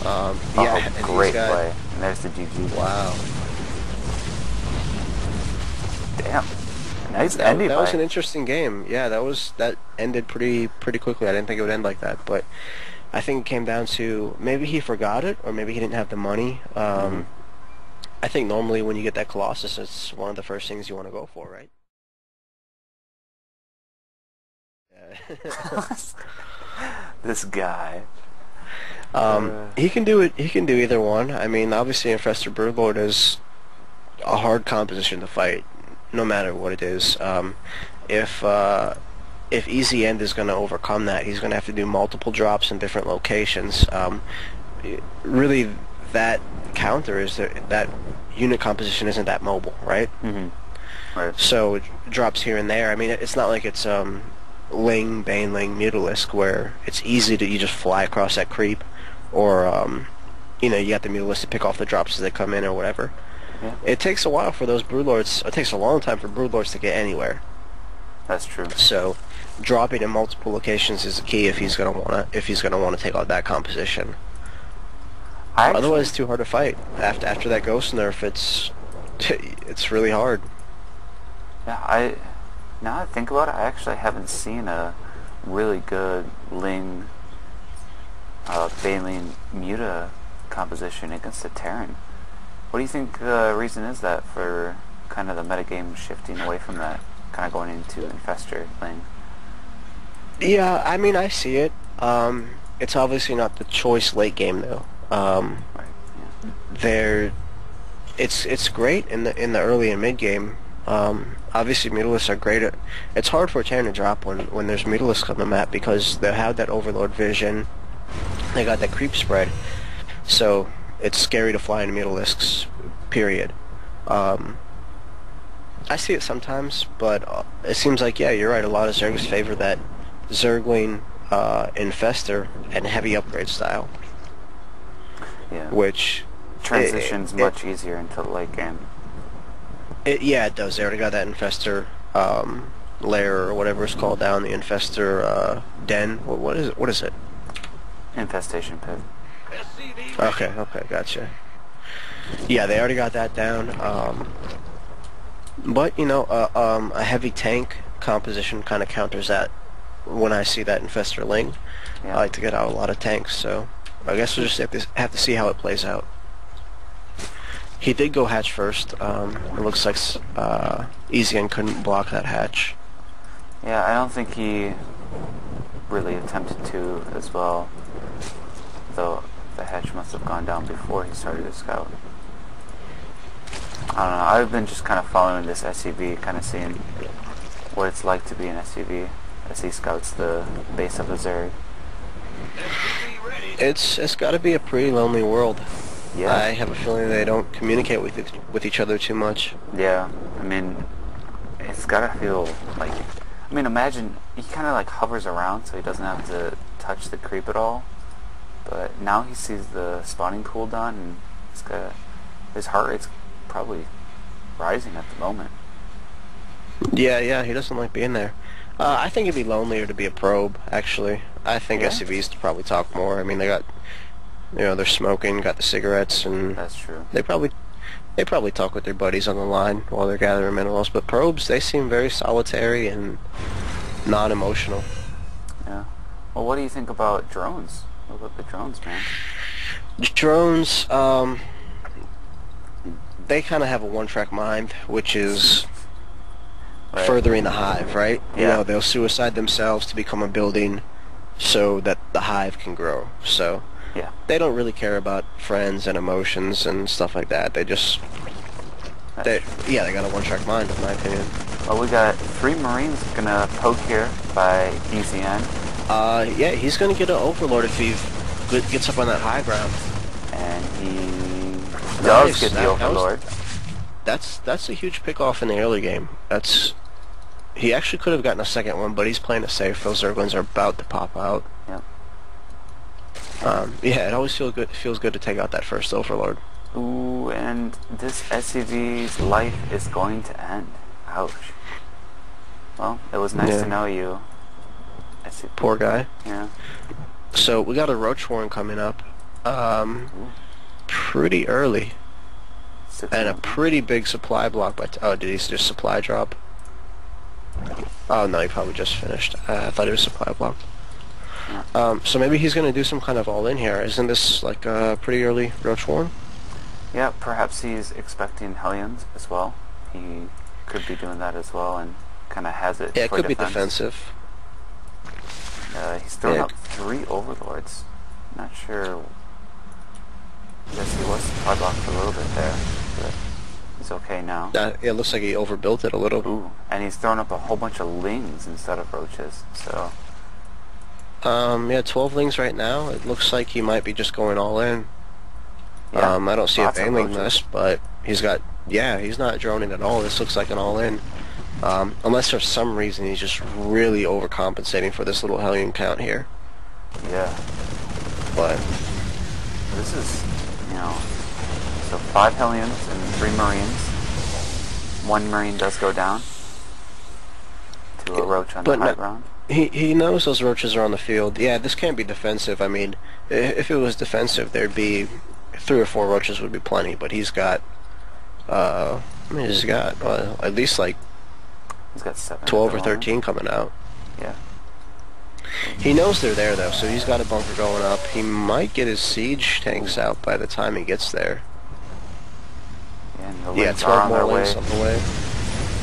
Yeah, and he's great got, play. And there's the GG. Wow. Damn. Nice That ending was play. an interesting game. Yeah, that ended pretty quickly. I didn't think it would end like that, but I think it came down to maybe he forgot it, or maybe he didn't have the money. I think normally when you get that Colossus, it's one of the first things you want to go for, right? Yeah. This guy. He can do it. He can do either one. I mean, obviously, Infestor Broodlord is a hard composition to fight, no matter what it is. If Easy End is going to overcome that, he's going to have to do multiple drops in different locations. Really, that counter is that unit composition isn't that mobile, right? Mm-hmm. Right. So it drops here and there. I mean, it's not like it's Ling, Baneling, Mutalisk, where it's easy to you just fly across that creep, or you got the Mutalisk to pick off the drops as they come in or whatever. Yeah. It takes a while for those Broodlords. It takes a long time for Broodlords to get anywhere. That's true. So dropping in multiple locations is the key if he's gonna wanna take out that composition. Otherwise, it's too hard to fight. After that Ghost nerf, it's really hard. Yeah, Now that I think about it, I actually haven't seen a really good Ling Baleen Muta composition against the Terran. What do you think the reason is that for kind of the metagame shifting away from that, kind of going into Infestor Ling? Yeah, I mean, I see it. It's obviously not the choice late game though. Right. Yeah. They're it's great in the early and mid game. Obviously, mutalisks are great at. It's hard for a Terran to drop when there's mutalisks on the map because they have that overlord vision. They got that creep spread, so it's scary to fly into mutalisks. Period. I see it sometimes, but it seems like yeah, you're right. A lot of Zergs favor that Zergling Infestor and heavy upgrade style, Yeah. which Transitions much easier into the late game. yeah, it does. They already got that Infestor lair or whatever it's called down, the Infestor den. What is it? What is it? Infestation pit. Okay, gotcha. Yeah, they already got that down. But you know, a heavy tank composition kind of counters that. When I see that Infestor Ling, Yeah. I like to get out a lot of tanks. So I guess we'll just have to see how it plays out. He did go hatch first. It looks like Easyan couldn't block that hatch. Yeah, I don't think he really attempted to as well, though the hatch must have gone down before he started his scout. I don't know, I've been just kind of following this SCV, kind of seeing what it's like to be an SCV as he scouts the base of the Zerg. It's got to be a pretty lonely world. Yeah. I have a feeling they don't communicate with each other too much. Yeah, I mean, it's gotta feel like, I mean, imagine, he kind of like hovers around so he doesn't have to touch the creep at all, but now he sees the spawning cooldown and his heart rate's probably rising at the moment. Yeah, he doesn't like being there. I think it'd be lonelier to be a probe, actually. I think Yeah. SCVs probably talk more. I mean, they got, they're smoking, got the cigarettes, and That's true. they probably talk with their buddies on the line while they're gathering minerals. But probes, they seem very solitary and non-emotional. Yeah. Well, what do you think about drones? What about the drones, man? Drones, they kind of have a one-track mind, which is Right. furthering the hive, right? You Yeah. know, they'll suicide themselves to become a building so that the hive can grow. So Yeah. they don't really care about friends and emotions and stuff like that. They just, they got a one-track mind, in my opinion. Well, we got 3 Marines gonna poke here by EZN, Yeah, he's gonna get an overlord if he gets up on that high ground. and he does get the Overlord. That's a huge pick-off in the early game. He actually could have gotten a second one, but he's playing it safe. Those Zerglings are about to pop out. Yep. Yeah, it always feels good to take out that first Overlord. Ooh, and this SCV's life is going to end. Ouch. Well, it was nice Yeah. to know you, SCV. Poor guy. Yeah. So we got a Roach Warren coming up, pretty early, and a pretty big supply block. But oh, did he just supply drop? Oh no, he probably just finished. I thought it was supply block. So maybe he's gonna do some kind of all in here. Isn't this like a pretty early Roach Warren? Yeah, perhaps he's expecting Hellions as well. He could be doing that as well, and kind of has it Yeah, it for could be defense. defensive. He's throwing Yeah. up 3 Overlords. Not sure. I guess he was supply blocked for a little bit there, but he's okay now. It looks like he overbuilt it a little. Ooh, and he's throwing up a whole bunch of Lings instead of Roaches, so... Yeah, 12 Lings right now. It looks like he might be just going all in. Yeah, I don't see a lots of Baneling roaches. list, but he's not droning at all. This looks like an all in. Unless for some reason he's just really overcompensating for this little Hellion count here. Yeah. But This is, so 5 Hellions and 3 Marines. 1 Marine does go down to a Roach on the But high no- ground. he knows those Roaches are on the field. Yeah, this can't be defensive. I mean, if it was defensive, there'd be 3 or 4 Roaches would be plenty. But he's got, at least like He's got 7 at 12 the or moment. 13 coming out. Yeah. He knows they're there, though, so he's got a bunker going up. He might get his siege tanks out by the time he gets there. Yeah, and the Yeah, Lings are 12 on more their links way. on the way.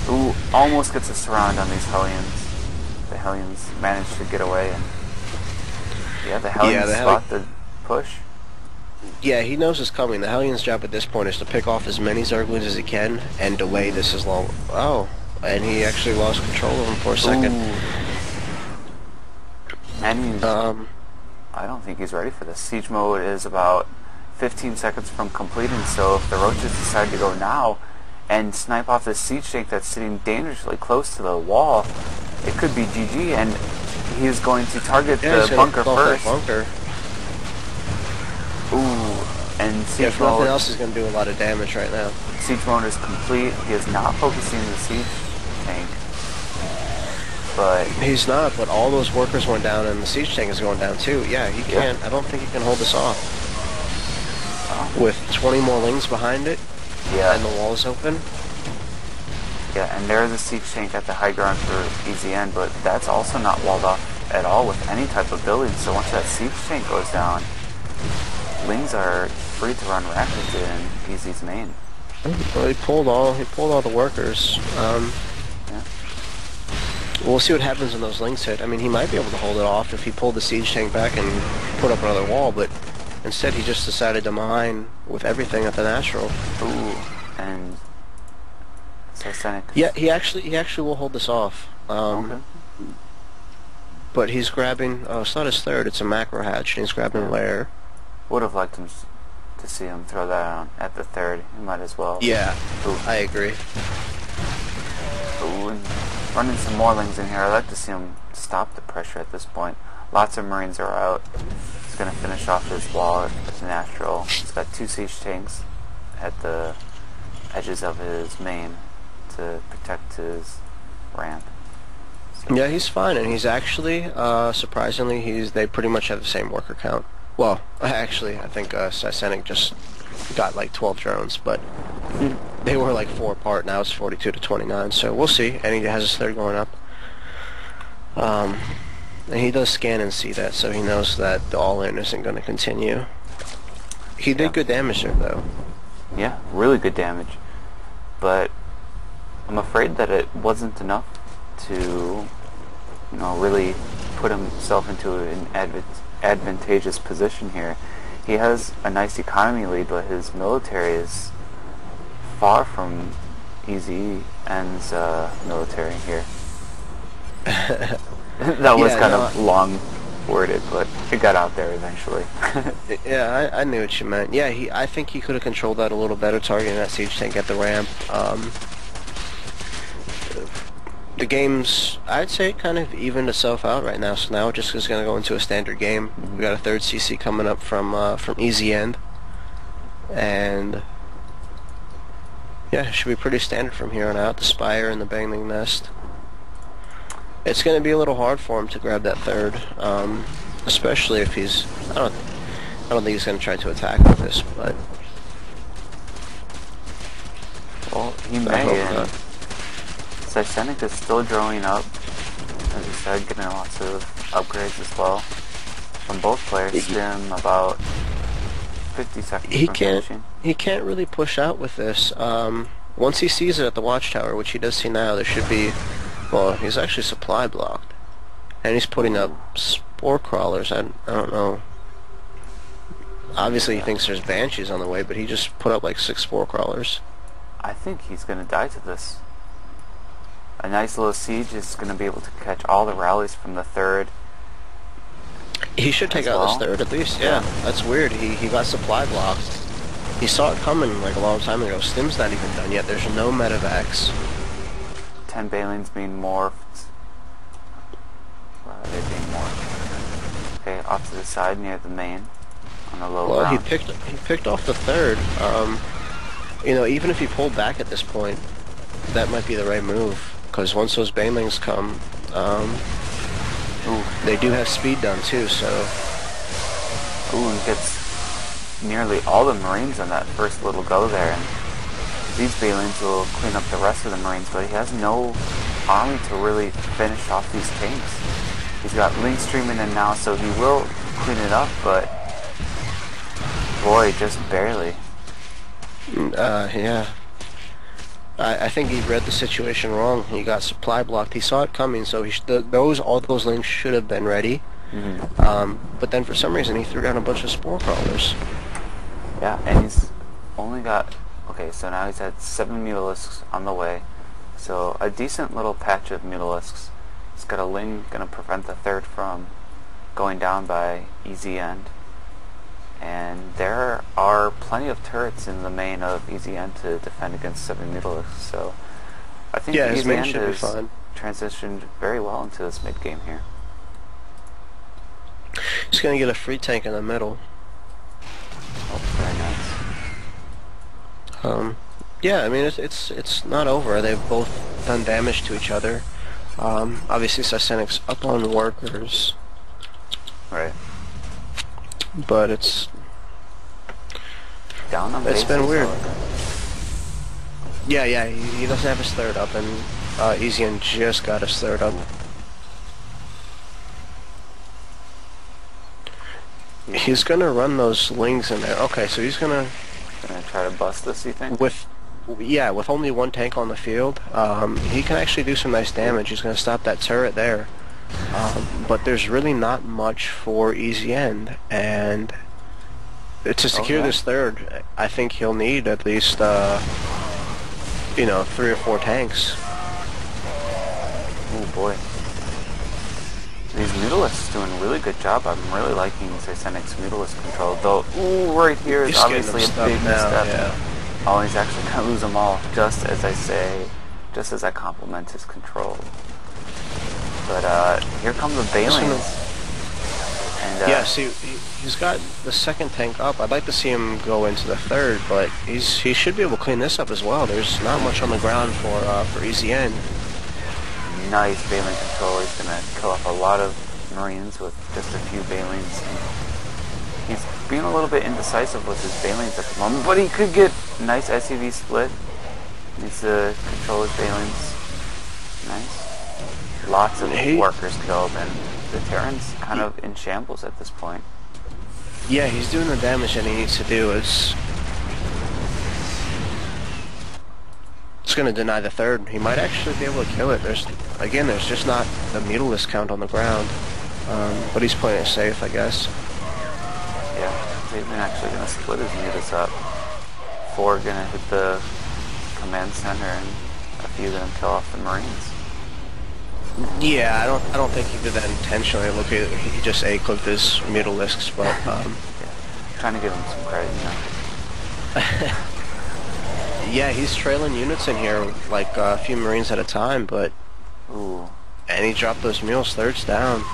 Ooh, almost gets a surround on these Hellions. The Hellions managed to get away, and yeah, the Hellions spot the push. Yeah, he knows it's coming. The Hellion's job at this point is to pick off as many Zerglings as he can and delay this as long. Oh, and he actually lost control of him for a second. Ooh. And he's, I don't think he's ready for this. Siege mode is about 15 seconds from completing, so if the Roaches decide to go now and snipe off this siege tank that's sitting dangerously close to the wall, it could be GG, and he is going to target the bunker first. Bunker. Ooh, and siege If mode. nothing else is going to do a lot of damage right now. Siege mode is complete. He is not focusing the siege tank, but He's not, but all those workers went down and the siege tank is going down too. Yeah, he can't. I don't think he can hold this off. With 20 more lings behind it, yeah, and the wall is open. yeah, and there's a siege tank at the high ground for easy end, but that's also not walled off at all with any type of building. So once that siege tank goes down, lings are free to run rapid in Easy's main. Well, he pulled all the workers. Yeah. We'll see what happens when those lings hit. I mean, he might be able to hold it off if he pulled the siege tank back and put up another wall, but instead he just decided to mine with everything at the natural. Ooh, and Cycenic. Yeah, he actually will hold this off. Okay. But he's grabbing. Oh, it's not his third. It's a macro hatch, and he's grabbing lair. Would have liked him to see him throw that out at the third. He might as well. Yeah, Ooh. I agree. Ooh, and running some more lings in here. I'd like to see him stop the pressure at this point. Lots of Marines are out. He's going to finish off his wall at the natural. He's got 2 siege tanks at the edges of his main to protect his ramp. So, Yeah, he's fine, and he's actually surprisingly they pretty much have the same worker count. Well, actually, I think Cycenic just got like 12 drones, but they were like 4 apart. Now it's 42 to 29, so we'll see. And he has his third going up. And he does scan and see that, so he knows that the all-in isn't going to continue. He did good damage there, though. yeah, really good damage. But I'm afraid that it wasn't enough to, really put himself into an advantageous position here. He has a nice economy lead, but his military is far from Easy End's military here. That was kind of long worded, but it got out there eventually. Yeah, I knew what you meant. Yeah, I think he could have controlled that a little better, targeting that siege tank at the ramp. The game's, I'd say, kind of evened itself out right now, so now it just is going to go into a standard game. We got a third CC coming up from Easy End, and yeah, it should be pretty standard from here on out. The Spire and the Bangling Nest. It's going to be a little hard for him to grab that third, especially if he's. I don't think he's going to try to attack with this, but Well, he I may, hope and not. Cycenic is still growing up, as you said, getting lots of upgrades as well from both players. Stim about 50 seconds from finishing. He can't really push out with this. Once he sees it at the watchtower, which he does see now, there should be. Well, he's actually supply blocked, and he's putting up spore crawlers. I don't know. Obviously, he thinks there's banshees on the way, but he just put up like 6 spore crawlers. I think he's going to die to this. A nice little siege is going to be able to catch all the rallies from the third. He should take out this third at least. Yeah, that's weird. He got supply blocked. He saw it coming like a long time ago. Stim's not even done yet. There's no medevacs. 10 Balins being morphed. Where are they being morphed? Okay, off to the side near the main. On the low Well, ground. he picked off the third. Even if he pulled back at this point, that might be the right move. Because once those banelings come, they do have speed done too, so. Ooh, and gets nearly all the Marines on that first little go there. And these Balins will clean up the rest of the Marines, but he has no army to really finish off these tanks. He's got Link streaming in now, so he will clean it up, but boy, just barely. Yeah. I think he read the situation wrong. He got supply blocked. He saw it coming, so all those links should have been ready. But then for some reason he threw down a bunch of spore crawlers. Yeah, and he's only got... Okay, so now he's had 7 Mutalisks on the way. So a decent little patch of Mutalisks. He's got a Ling gonna prevent the third from going down by easy end. And there are plenty of turrets in the main of easy end to defend against 7 Mutalisks. So I think yeah, his easy main end should be has fine. transitioned very well into this mid game here. He's gonna get a free tank in the middle. Oh, very nice. Yeah, I mean it's not over. They've both done damage to each other. Obviously Cycenic's up on workers, Right. but it's Down on been bases, weird. however. yeah, he doesn't have his third up, and Easian just got his third up. He's gonna run those lings in there. Okay, so he's gonna Try to bust this, you think? with only one tank on the field, he can actually do some nice damage. He's gonna stop that turret there. But there's really not much for easy end, and to secure this third, I think he'll need at least 3 or 4 tanks. Oh boy. These Mutalisks doing a really good job. I'm really liking Cycenic's Mutalisk control, though right here is He's getting obviously a them big stuck now, step. yeah. Oh, he's actually gonna lose them all, just as I say, just as I compliment his control. But here come the Balings. And Yeah, see, he's got the second tank up. I'd like to see him go into the third, but he should be able to clean this up as well. There's not much on the ground for easy end. nice Baling control. He's gonna kill off a lot of Marines with just a few Balings. He's being a little bit indecisive with his Balings at the moment, but he could get nice SUV split. Needs to control his Balings. Nice. Lots of workers killed, and the Terran's kind of in shambles at this point. Yeah, he's doing the damage that he needs to do. It's going to deny the third. He might actually be able to kill it. There's just not the Mutalisk count on the ground. But he's playing it safe, I guess. Yeah, he's even actually going to split his mutas up. 4 going to hit the command center, and a few going to kill off the Marines. Yeah, I don't think he did that intentionally. Look, he just A-clipped his Mutalisks, but Yeah. Trying to give him some credit, you know. yeah, he's trailing units in here like a few Marines at a time, but Ooh. and he dropped those mules thirds down.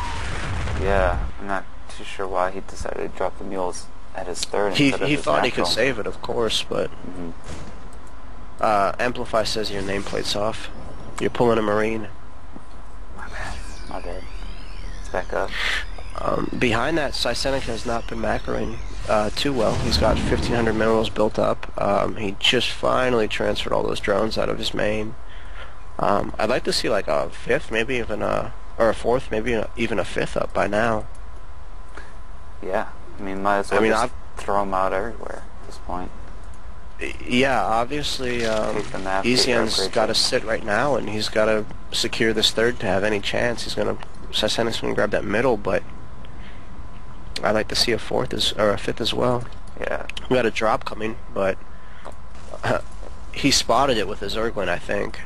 Yeah, I'm not too sure why he decided to drop the mules at his third instead of He his thought he natural. could save it, of course, but Amplify says your nameplate's off. You're pulling a Marine. My bad. Let's back up. Behind that, Cycenic has not been macroing too well. He's got 1,500 minerals built up. He just finally transferred all those drones out of his main. I'd like to see like a 5th, maybe even or a 4th, maybe even a 5th up by now. Yeah, I mean, might as well just throw them out everywhere at this point. Yeah, obviously, Easian's got to sit right now, and he's got to secure this third to have any chance. Cycenic's going to grab that middle, but I'd like to see a 4th or a 5th as well. Yeah. We got a drop coming, but he spotted it with his Zerglin, I think,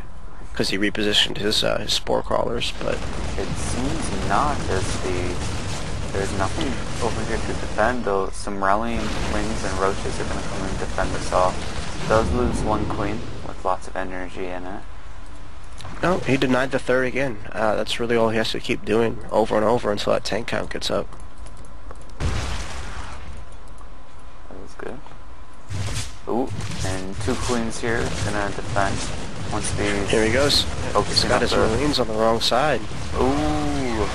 because he repositioned his spore crawlers. But it seems not, as there's nothing over here to defend, though some rallying wings and roaches are going to come and defend us all. Does lose 1 queen with lots of energy in it. no, he denied the third again. That's really all he has to keep doing over and over until that tank count gets up. That was good. Ooh, and 2 queens here is going to defend. Once these... Here he goes. He's got his Marines on the wrong side. Ooh,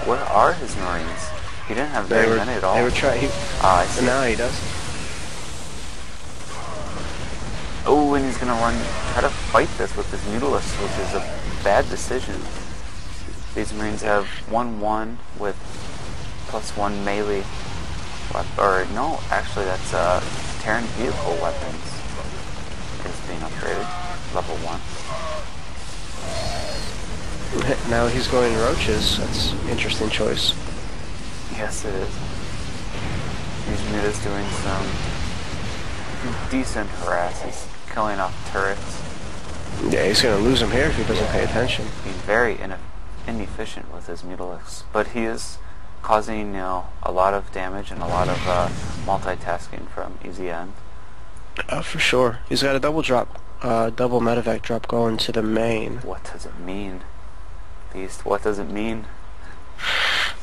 where are his Marines? He didn't have very many at all. They were trying. I see. Now he does. Oh, and he's gonna try to fight this with his Mutalisk, which is a bad decision. These Marines have 1-1 with +1 melee. Or no, actually that's Terran vehicle weapons is being upgraded, level 1. Now he's going roaches. That's an interesting choice. Yes, it is. These Mutas doing some decent harass. He's killing off turrets. Yeah, he's going to lose him here if he doesn't pay attention. Being very inefficient with his Mutalisks, but he is causing, a lot of damage and a lot of multitasking from easy end. For sure. He's got a double medevac drop going to the main. What does it mean, Beast? What does it mean?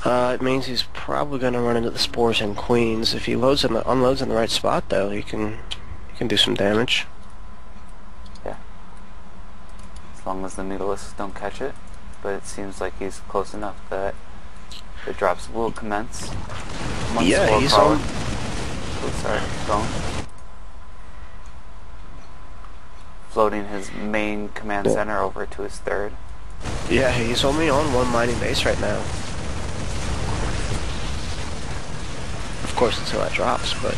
It means he's probably going to run into the spores and queens. If he unloads in the right spot, though, he can do some damage. Yeah. As long as the Mutalisks don't catch it, but it seems like he's close enough that the drops will commence. Yeah, he's on. Oh, sorry, going. Floating his main command center over to his third. Yeah, he's only on one mining base right now. Of course, until that drops, but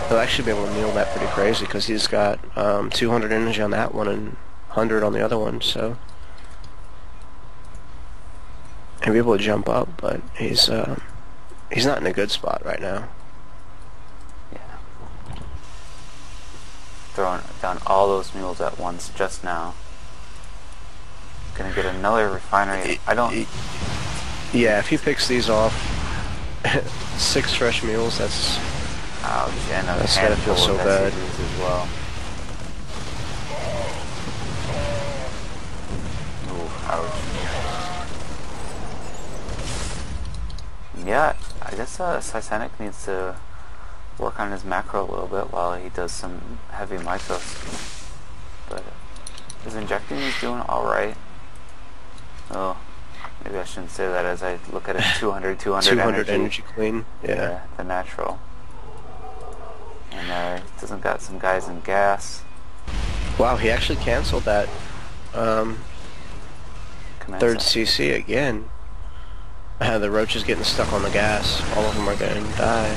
he'll actually be able to meal that pretty crazy because he's got 200 energy on that one and 100 on the other one, so he'll be able to jump up, but he's not in a good spot right now. Yeah. Throwing down all those mules at once just now. Gonna get another refinery. Yeah, if he picks these off, 6 fresh mules, that's... Ouch, and a that's gotta feel handful so of bad. SCVs as well. Ooh, ouch. Yeah, I guess Sysanic needs to work on his macro a little bit while he does some heavy micros. But his injecting is doing alright. Oh, maybe I shouldn't say that as I look at his 200 energy queen. Yeah. The natural. And he doesn't got some guys in gas. Wow, he actually canceled that Command third center. CC again. The roach is getting stuck on the gas. All of them are going to die.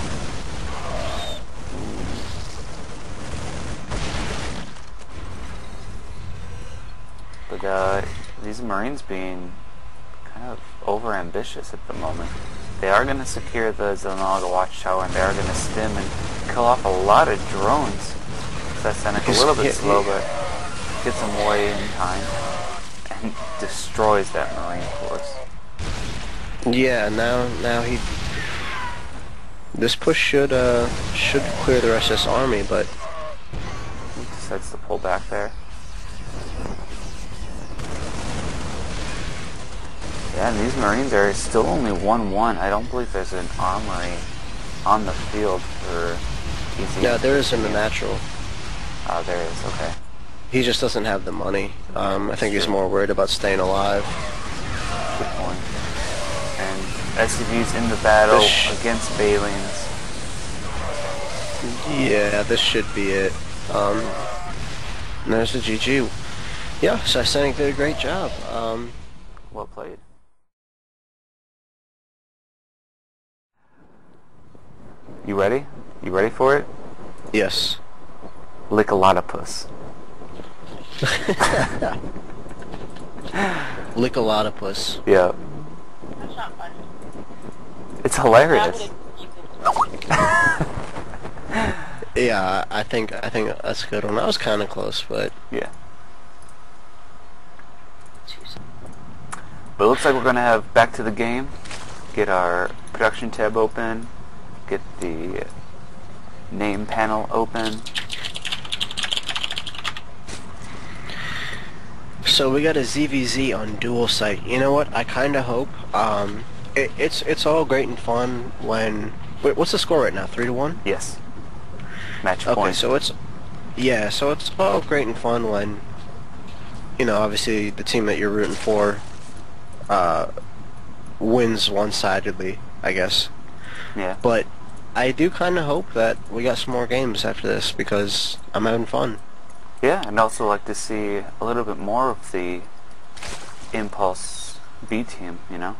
But these Marines being kind of over-ambitious at the moment. They are going to secure the Zelnaga watchtower, and they are going to stim and kill off a lot of drones. Sysanic a little bit slow, but gets them way in time and destroys that Marine force. Yeah, now he... This push should clear the rest of this army, but... He decides to pull back there. Yeah, and these Marines are still only 1-1. I don't believe there's an armory on the field for easy... Yeah, there is in the natural. Oh, there is, okay. He just doesn't have the money. I think he's more worried about staying alive. Good point. And SCV's in the battle against Balians. Yeah, this should be it. And there's the GG. Yeah, Sysanic did a great job. Well played. You ready? You ready for it? Yes. Lickalotopus. Lickalotopus. Yeah. That's not funny. It's hilarious. Yeah, I think that's a good one. That was kind of close, but Yeah. But it looks like we're going to have back to the game. Get our production tab open. Get the name panel open. so we got a ZVZ on dual site. You know what? I kind of hope. It's all great and fun when. Wait, what's the score right now? 3-1. Yes. Match Okay, point. so it's all great and fun when, obviously the team that you're rooting for wins one-sidedly, I guess. Yeah. But I do kind of hope that we got some more games after this because I'm having fun. Yeah, I'd also like to see a little bit more of the Impulse B team, you know?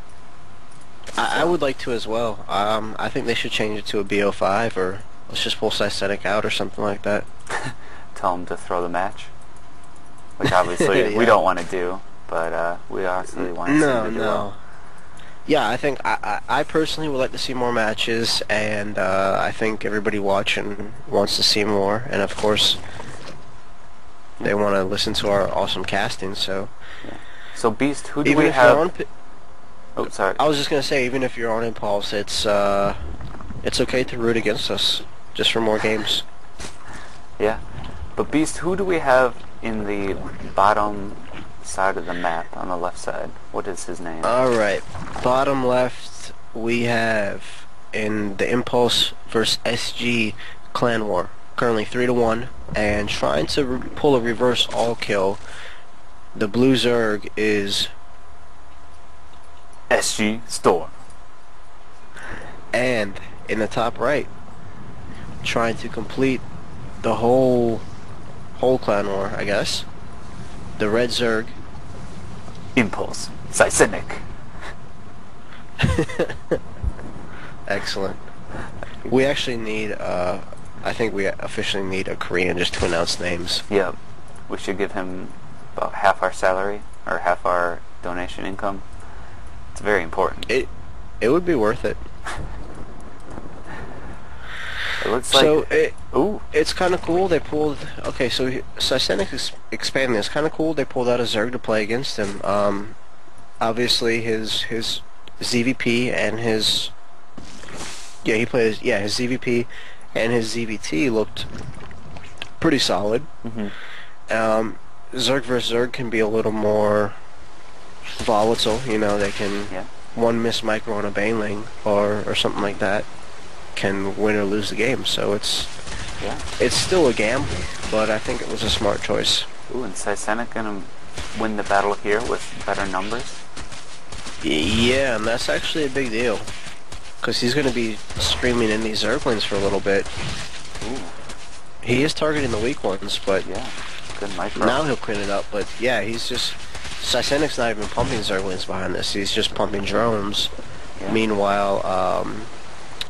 I would like to as well. I think they should change it to a BO5 or let's just pull Cycenic out or something like that. Tell them to throw the match. Which obviously Yeah. we don't want to do, but we obviously want to see them to do well. Yeah, I think I personally would like to see more matches, and I think everybody watching wants to see more, and of course they want to listen to our awesome casting. So So Beast, who do even we if have? you're on, Oh, sorry. I was just gonna say, even if you're on Impulse, it's okay to root against us just for more games. Yeah. But Beast, who do we have in the bottom side of the map on the left side? What is his name? All right, bottom left we have in the Impulse versus SG clan war, currently 3-1, and trying to pull a reverse all kill. The blue Zerg is, SG Storm. and in the top right, trying to complete the whole clan war, I guess. The red Zerg. Impulse. Cycenic. Excellent. We actually need, I think we officially need a Korean just to announce names. Yep. We should give him about half our salary, or half our donation income. It's very important. It would be worth it. It looks like... So Ooh. it's kind of cool. They pulled. Okay, so Cycenic is expanding. It's kind of cool. They pulled out a Zerg to play against him. Obviously his ZVP and his his ZVP and his ZVT looked pretty solid. Mm-hmm. Zerg versus Zerg can be a little more volatile. You know, they can one miss micro on a Baneling or something like that can win or lose the game. So it's still a gamble, but I think it was a smart choice. Ooh, and Cycenic gonna win the battle here with better numbers? Yeah, and that's actually a big deal, because he's going to be streaming in these Zerglings for a little bit. Ooh. He is targeting the weak ones, but Yeah, good micro. now he'll clean it up. But yeah, he's just... Cycenic's not even pumping Zerglings behind this, he's just pumping drones. Yeah. Meanwhile,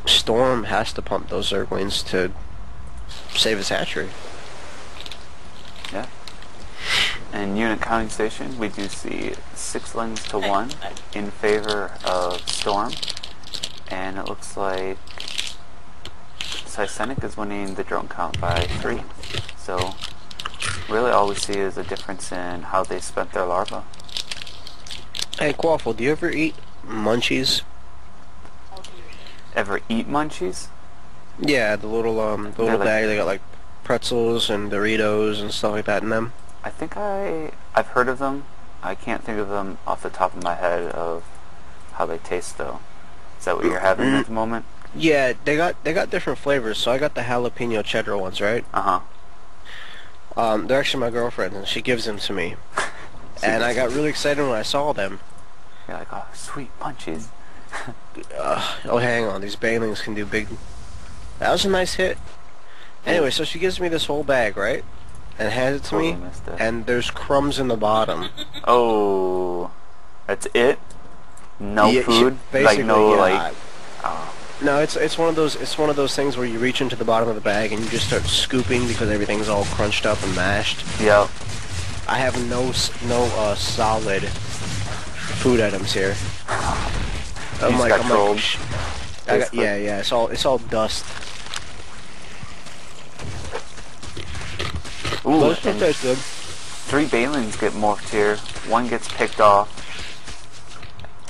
Storm has to pump those Zerglings to save his hatchery. Yeah. And unit counting station, we do see 6 to 1 in favor of Storm. And it looks like Cycenic is winning the drone count by 3. So really all we see is a difference in how they spent their larva. Hey, Quaffle, do you ever eat munchies? Ever eat munchies? Yeah, the little like- bag, they got like pretzels and Doritos and stuff like that in them. I think I've heard of them. I can't think of them off the top of my head of how they taste though. Is that what you're having at the moment? Yeah, they got different flavors. So I got the jalapeno cheddar ones, right? Uh-huh. They're actually my girlfriend's, and she gives them to me. And I got really excited when I saw them. You're like, oh, sweet munchies. Oh, hang on, these Banelings can do big... That was a nice hit. Anyway, so she gives me this whole bag, right? And hands it to Totally me, missed it. and there's crumbs in the bottom. Oh, that's it? No Yeah, food? Like basically, no yeah, like... Oh. No, it's one of those things where you reach into the bottom of the bag and you just start scooping because everything's all crunched up and mashed. Yep. I have no solid food items here. You just got trolled, basically. Yeah. It's all dust. Ooh, But and that's good. 3 Balins get morphed here. 1 gets picked off.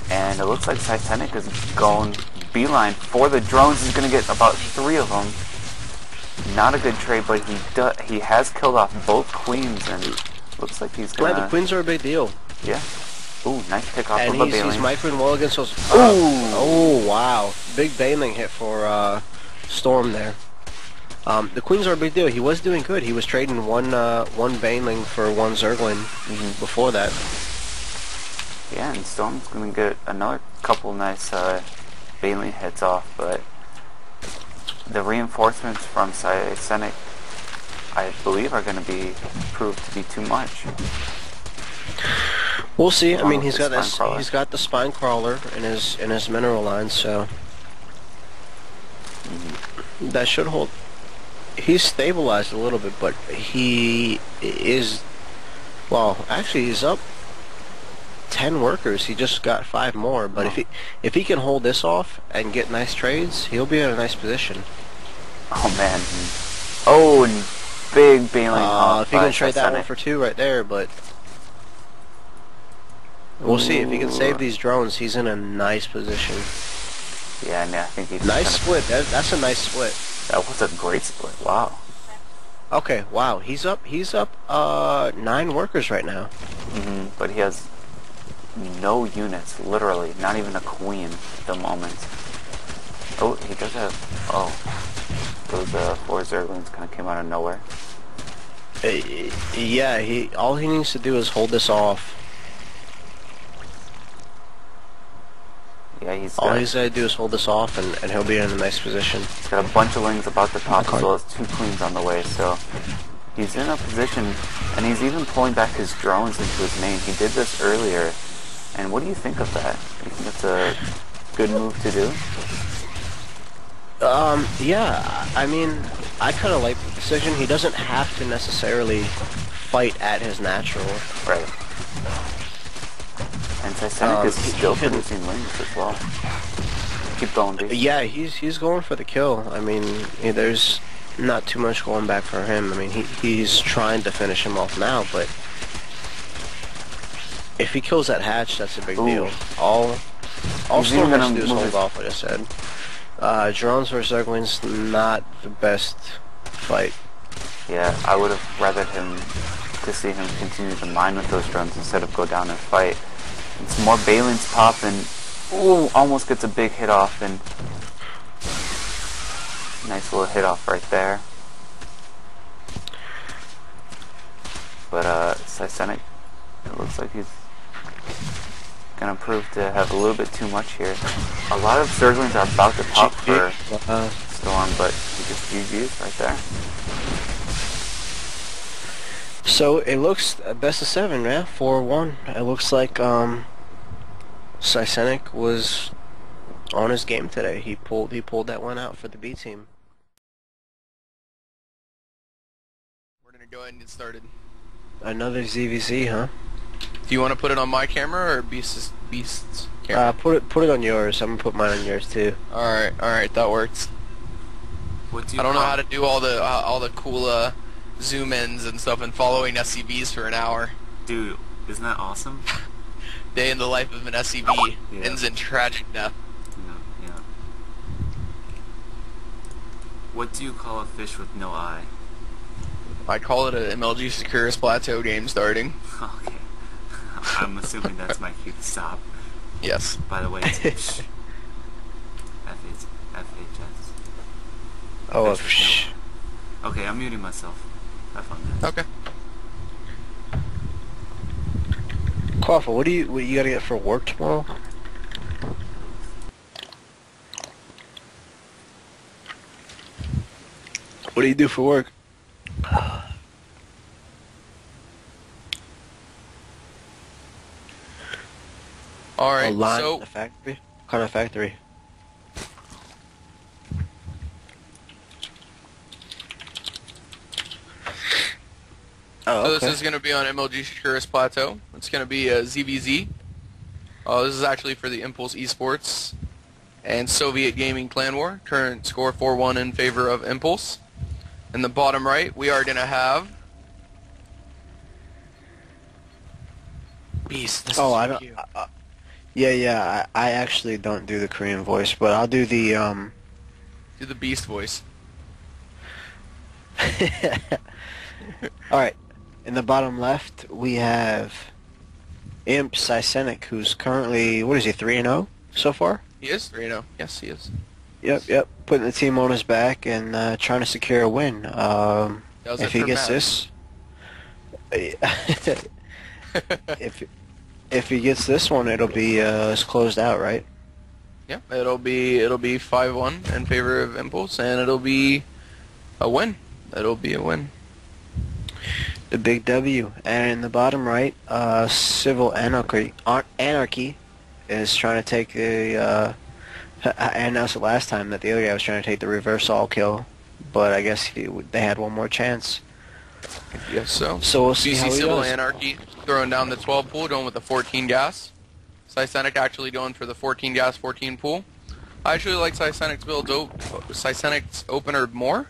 And it looks like Cycenic is going beeline for the drones. He's going to get about 3 of them. Not a good trade, but he has killed off both queens, and looks like he's going to... Yeah, the queens are a big deal. Yeah. Ooh, nice pick off And of a he's Baling. microing well against those... Ooh! Oh, wow. Big Baling hit for Storm there. The queens are a big deal. He was doing good. He was trading one Baneling for 1 Zergling before that. Yeah, and Storm's going to get another couple nice Baling hits off, but the reinforcements from Cycenic, I believe, are going to be proved to be too much. We'll see. I mean, Along with he's got the spine crawler in his mineral line, so that should hold. He's stabilized a little bit, but he is, well, actually he's up 10 workers. He just got 5 more, but if he can hold this off and get nice trades, he'll be in a nice position. Oh man. Oh, and big bailing off. If he can trade that one for 2 right there, but we'll see. If he can save these drones, he's in a nice position. Yeah, and I think he's nice split. That's a nice split. That was a great split. Wow. Okay, wow. He's up 9 workers right now. But he has no units, literally, not even a queen at the moment. Oh, he does have, those 4 Zerglings kind of came out of nowhere. Yeah, all he needs to do is hold this off. Yeah, all he's got to do is hold this off, and he'll be in a nice position. He's got a bunch of lings about to pop, as well as 2 queens on the way, so he's in a position, and he's even pulling back his drones into his main. He did this earlier, and what do you think of that? Do you think it's a good move to do? Yeah, I mean, I kind of like the decision. He doesn't have to necessarily fight at his natural. Right. And Cycenic is still producing lings as well. Keep going, dude. Yeah, he's going for the kill. I mean, there's not too much going back for him. I mean, he's trying to finish him off now, but if he kills that hatch, that's a big deal. All Storm has to do is hold off, like I said. Drones versus Zerglings, not the best fight. Yeah, I would have rather to see him continue to mine with those drones instead of go down and fight. And some more Balins pop, and ooh, almost gets a big hit off, and nice little hit off right there. But Cycenic, it looks like he's gonna prove to have a little bit too much here. A lot of Zerglings are about to pop for Storm, but he just GG's right there. So it looks best of 7, man. 4-1. It looks like Cycenic was on his game today. He pulled that one out for the B team. We're gonna go ahead and get started. Another ZVZ, huh? Do you want to put it on my camera or Beast's camera? Put it on yours. I'm gonna put mine on yours too. All right, that works. I don't know how to do all the cool zoom ins and stuff and following SCVs for an hour. Dude, isn't that awesome? Day in the life of an SCV ends in tragic death. Yeah. What do you call a fish with no eye? I call it a MLG Securus Plateau game starting. Okay. I'm assuming that's my cue to stop. Yes. By the way, it's fish. F-H-S. Oh, fish. Okay, I'm muting myself. Have fun, guys. Okay. Quaffle, what do you gotta get for work tomorrow? What do you do for work? All right. A line so in the factory. What kind of factory? Oh, So okay. this is going to be on MLG Securus Plateau. It's going to be a ZVZ. This is actually for the Impulse Esports and Soviet Gaming Clan War. Current score 4-1 in favor of Impulse. In the bottom right, we are going to have Beast. This Oh, is I for don't. you. Yeah. I actually don't do the Korean voice, but I'll do the Do the Beast voice. All right. In the bottom left, we have Cycenic, who's currently, what is he, 3-0 so far? He is 3-0. Yes, he is. Yep. Putting the team on his back and trying to secure a win. If he gets this, if he gets this one, it'll be it's closed out, right? Yeah, it'll be 5-1 in favor of Impulse, and it'll be a win. It'll be a win. The big W. And in the bottom right, Civil Anarchy is trying to take the. I announced it last time that the other guy was trying to take the reverse all kill, but I guess they had one more chance. Yes, so. So we'll Do see you how see he Civil does. Anarchy throwing down the 12 pool, going with the 14 gas? Sysenic actually going for the 14 gas, 14 pool. I actually like Sysenic's opener more,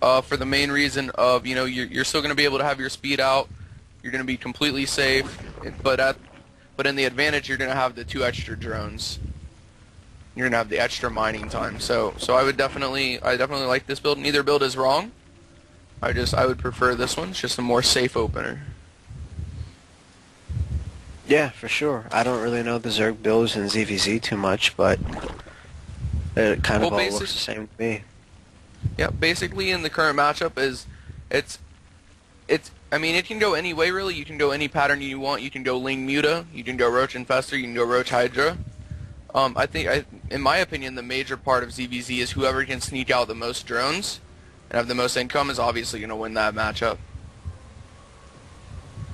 for the main reason of, you know, you're still going to be able to have your speed out. You're going to be completely safe, but in the advantage, you're going to have the 2 extra drones. You're gonna have the extra mining time. So I definitely like this build. Neither build is wrong. I would prefer this one. It's just a more safe opener. Yeah, for sure. I don't really know the Zerg builds in ZVZ too much, but it kind of all looks the same to me. Yeah, basically in the current matchup I mean, it can go any way really. You can go any pattern you want. You can go Ling Muta, you can go Roach Infestor, you can go Roach Hydra. In my opinion, the major part of ZVZ is whoever can sneak out the most drones and have the most income is obviously going to win that matchup.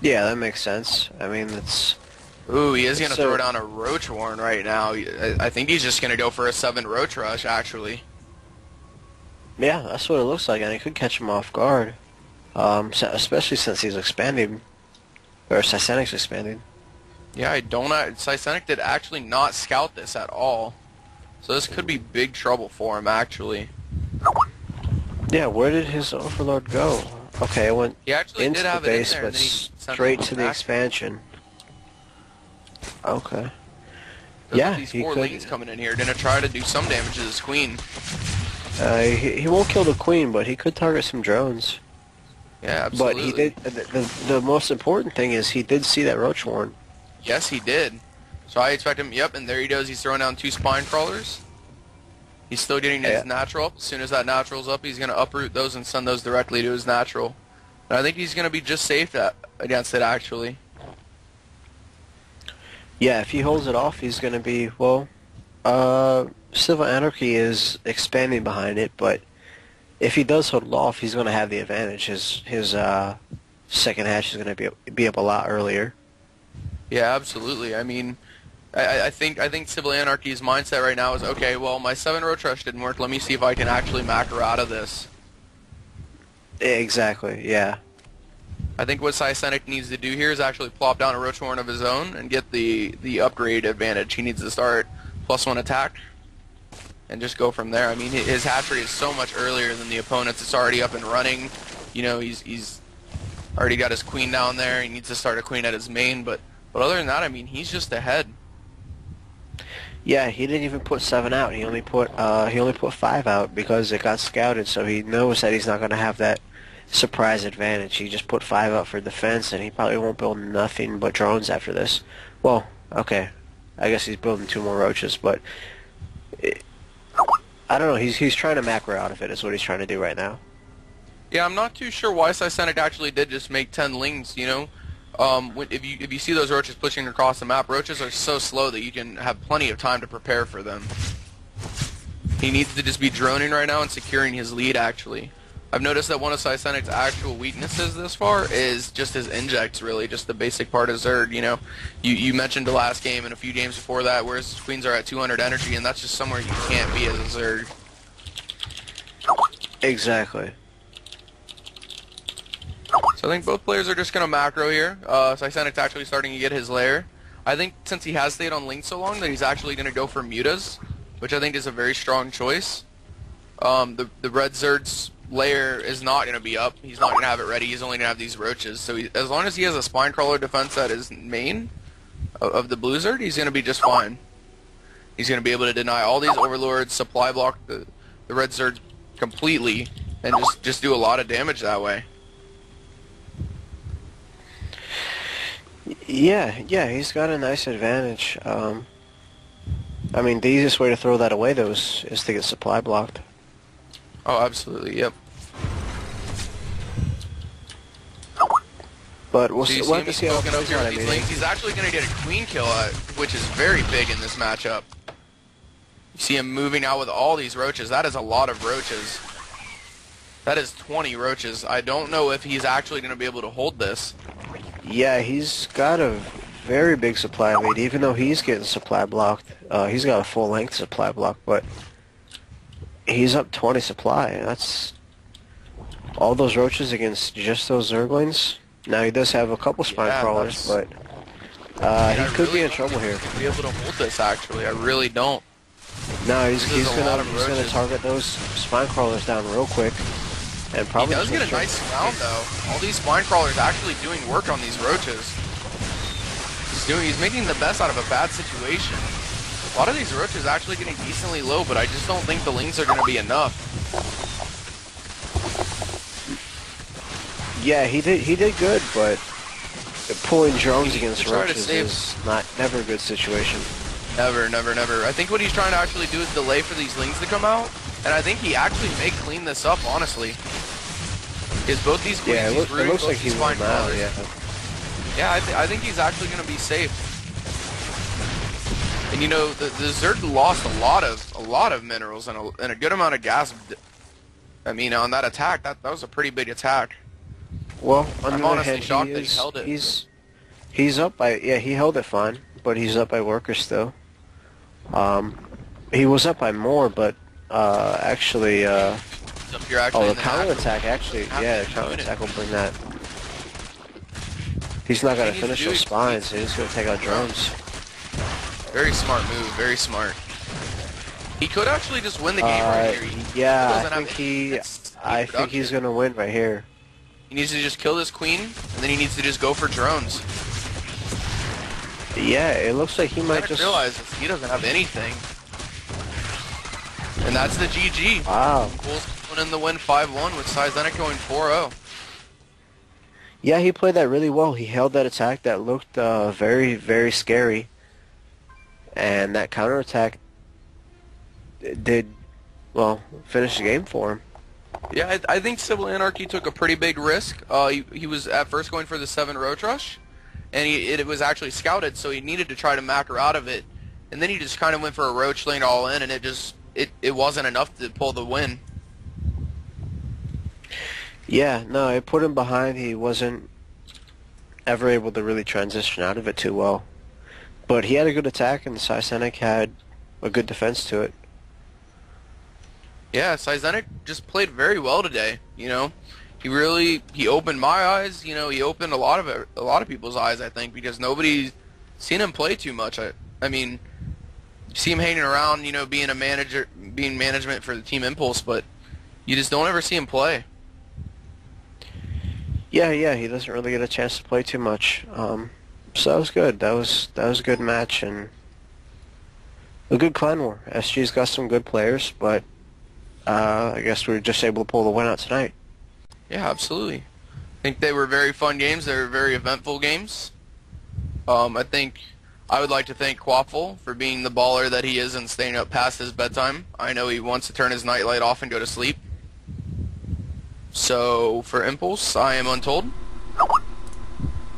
Yeah, that makes sense. I mean, that's... Ooh, he is going to throw down a Roach Warren right now. I think he's just going to go for a 7 Roach Rush, actually. Yeah, that's what it looks like, and it could catch him off guard. Especially since he's expanding. Or Sysenic's expanding. Yeah, Sysenic did actually not scout this at all. So this could be big trouble for him, actually. Yeah, where did his Overlord go? Okay, it went He actually into did the have base, it in there, but and then he sent straight it to the back. expansion. Okay. There's Yeah, these he 4 could... Lings coming in here. Gonna try to do some damage to this Queen. He won't kill the Queen, but he could target some drones. Yeah, absolutely. But he did... The most important thing is he did see that Roach Warren. Yes, he did. So I expect him, yep, and there he goes. He's throwing down 2 Spine Crawlers. He's still getting his natural up. As soon as that natural's up, he's going to uproot those and send those directly to his natural. And I think he's going to be just safe against it, actually. Yeah, if he holds it off, he's going to be, well... Civil Anarchy is expanding behind it, but if he does hold it off, he's going to have the advantage. His second hatch is going to be up a lot earlier. Yeah, absolutely. I mean, I think Civil Anarchy's mindset right now is, okay, well, my 7 Roach Rush didn't work. Let me see if I can actually macro out of this. Exactly, yeah. I think what Sysenic needs to do here is actually plop down a Roach Warren of his own and get the upgrade advantage. He needs to start +1 attack and just go from there. I mean, his hatch rate is so much earlier than the opponent's. It's already up and running. You know, he's already got his Queen down there. He needs to start a Queen at his main, but other than that, I mean, he's just ahead. Yeah, he didn't even put 7 out. He only put 5 out because it got scouted, so he knows that he's not going to have that surprise advantage. He just put 5 out for defense, and he probably won't build nothing but drones after this. Well, okay, I guess he's building 2 more roaches, but I don't know. He's trying to macro out of it. Is what he's trying to do right now. Yeah, I'm not too sure why Sysenic actually did just make 10 Lings. You know. If you see those roaches pushing across the map, roaches are so slow that you can have plenty of time to prepare for them. He needs to just be droning right now and securing his lead, actually. I've noticed that one of Sysenic's actual weaknesses this far is just his injects, really, just the basic part of Zerg, you know. You mentioned the last game and a few games before that, where his Queens are at 200 energy, and that's just somewhere you can't be as a Zerg. Exactly. So I think both players are just going to macro here. Sysenic's actually starting to get his lair. I think since he has stayed on Link so long that he's actually going to go for Mutas, which I think is a very strong choice. The Red Zerd's lair is not going to be up. He's not going to have it ready. He's only going to have these roaches. So as long as he has a Spine Crawler defense at his main of the Blue Zerd, he's going to be just fine. He's going to be able to deny all these Overlords, supply block the Red Zerd completely, and just do a lot of damage that way. Yeah, he's got a nice advantage. I mean, the easiest way to throw that away, though, is to get supply blocked. Oh, absolutely, yep. But we'll So see. you We'll see have him to see how it poking up plays here out. with I these mean, links. He's actually going to get a Queen kill, which is very big in this matchup. You see him moving out with all these roaches. That is a lot of roaches. That is 20 roaches. I don't know if he's actually going to be able to hold this. Yeah, he's got a very big supply lead, even though he's getting supply blocked. He's got a full-length supply block, but he's up 20 supply. That's all those roaches against just those Zerglings. Now, he does have a couple spine crawlers, but he could be in trouble here. Be able to hold this, actually. I really don't. No, he's gonna target those spine crawlers down real quick, and probably. He does get a nice round though. All these spine crawlers actually doing work on these roaches. He's making the best out of a bad situation. A lot of these roaches actually getting decently low, but I just don't think the lings are going to be enough. Yeah, he did good, but pulling drones against roaches is never a good situation. Never. I think what he's trying to actually do is delay for these lings to come out, and I think he actually may clean this up, honestly. Because both these queens, yeah, it looks like he won now, yeah. Yeah, I think he's actually going to be safe. And you know, the Zerg lost a lot of minerals and a good amount of gas. I mean, on that attack, that was a pretty big attack. Well, I'm honestly shocked that he held it. He's up by, yeah, he held it fine, but he's up by workers still. He was up by more, but actually, the counterattack actually, yeah, the counterattack will bring that. He's not gonna finish those spines. He's gonna take out drones. Very smart move. Very smart. He could actually just win the game right here. Yeah, I think he's gonna win right here. He needs to just kill this queen, and then he needs to just go for drones. Yeah, it looks like he might just realize he doesn't have anything. And that's the GG. Wow. Bulls winning the win 5-1 with Cyzenic going 4-0. Yeah, he played that really well. He held that attack that looked very, very scary. And that counterattack did, well, finish the game for him. Yeah, I think Civil Anarchy took a pretty big risk. He was at first going for the 7 roach rush, and it was actually scouted, so he needed to try to macro out of it. And then he just kind of went for a roach lane all in, and it wasn't enough to pull the win. Yeah, no, it put him behind. He wasn't ever able to really transition out of it too well. But he had a good attack, and Cyzenic had a good defense to it. Yeah, Cyzenic just played very well today. You know, he opened my eyes. You know, he opened a lot of people's eyes. I think because nobody's seen him play too much. I mean, you see him hanging around. You know, being management for the Team Impulse, but you just don't ever see him play. Yeah, he doesn't really get a chance to play too much. So that was good. That was a good match and a good clan war. SG's got some good players, but I guess we were just able to pull the win out tonight. Yeah, absolutely. I think they were very fun games. They were very eventful games. I think I would like to thank Quaffle for being the baller that he is and staying up past his bedtime. I know he wants to turn his nightlight off and go to sleep. So for Impulse, I am Untold.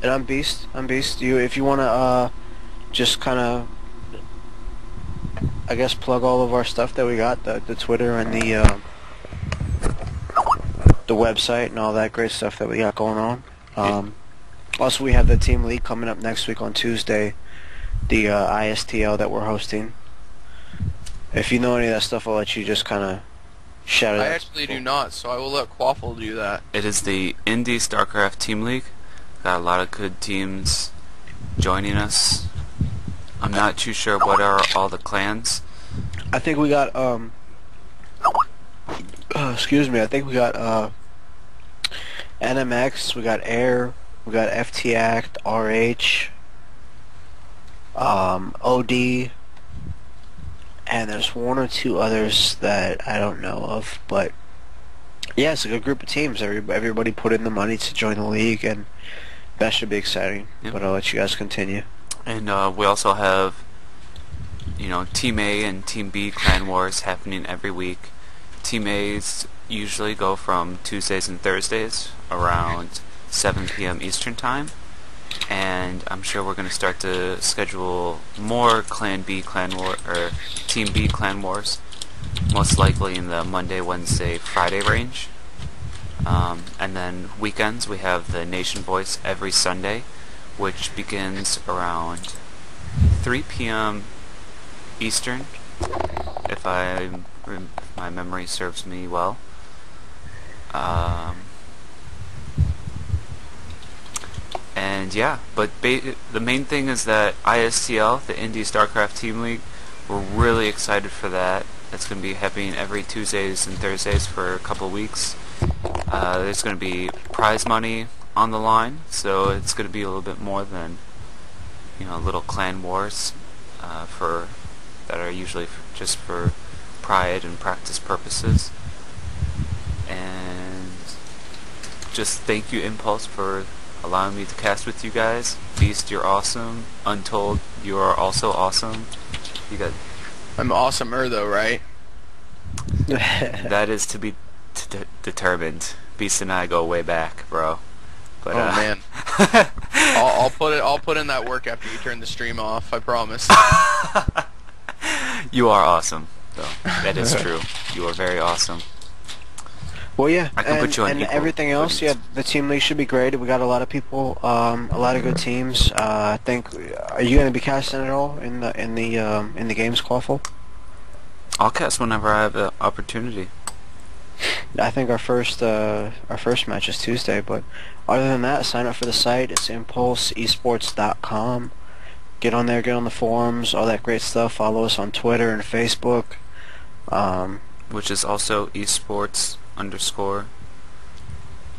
And I'm Beast. If you want to just kind of, I guess, plug all of our stuff that we got, the Twitter and the website and all that great stuff that we got going on. Also, we have the Team League coming up next week on Tuesday, the ISTL that we're hosting. If you know any of that stuff, I'll let you just kind of shout it out. I actually do not, so I will let Quaffle do that. It is the Indie StarCraft Team League. Got a lot of good teams joining us. I'm not too sure what are all the clans. I think we got excuse me. I think we got NMX. We got Air. We got FT Act, RH, OD, and there's one or two others that I don't know of. But yeah, it's a good group of teams. Everybody put in the money to join the league, and that should be exciting. Yep. But I'll let you guys continue. And we also have, Team A and Team B clan wars happening every week. Team A's usually go from Tuesdays and Thursdays around 7 p.m. Eastern Time. and I'm sure we're going to start to schedule more Clan B Clan War or Team B Clan Wars, most likely in the Monday, Wednesday, Friday range. And then weekends we have the Nation Voice every Sunday, which begins around 3 p.m. Eastern, if my memory serves me well. And yeah, but the main thing is that ISTL, the Indie StarCraft Team League, we're really excited for that. It's going to be happening every Tuesdays and Thursdays for a couple of weeks. There's going to be prize money on the line, so it's going to be a little bit more than, little clan wars that are usually just for pride and practice purposes. And just thank you, Impulse, for allowing me to cast with you guys. Beast, you're awesome. Untold, you are also awesome. You got. I'm awesomer though, right? That is to be determined. Beast and I go way back, bro. But, oh man, I'll put in that work after you turn the stream off. I promise. You are awesome, though. That is true. You are very awesome. Well, yeah, I can put you on and equal everything else, footing. yeah, the team league should be great. We got a lot of people, a lot of good teams. I think, are you going to be casting at all in the games, Quaffle? I'll cast whenever I have the opportunity. I think our first match is Tuesday, but other than that, sign up for the site. It's impulseesports.com. Get on there, get on the forums, all that great stuff. Follow us on Twitter and Facebook. Which is also esports underscore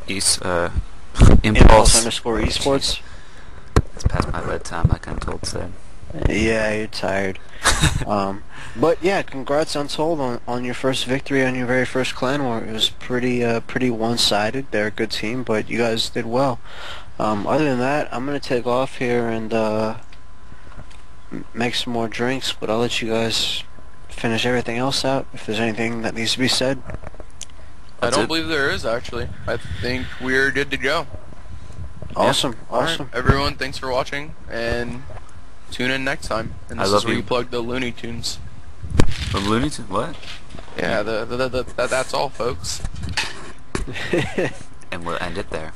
Impulse impulse underscore esports. It's past my bedtime, like Untold said. Yeah, you're tired. But yeah, congrats Untold on your first victory on your very first clan war. It was pretty one-sided. They're a good team, but you guys did well. Other than that, I'm gonna take off here and make some more drinks, but I'll let you guys finish everything else out if there's anything that needs to be said. I don't believe there is, actually. I think we're good to go. Awesome, Yeah. All right, awesome. everyone, thanks for watching, and tune in next time. And I this love is where you. you plug the Looney Tunes. The Looney Tunes, what? Yeah, that's all, folks. And we'll end it there.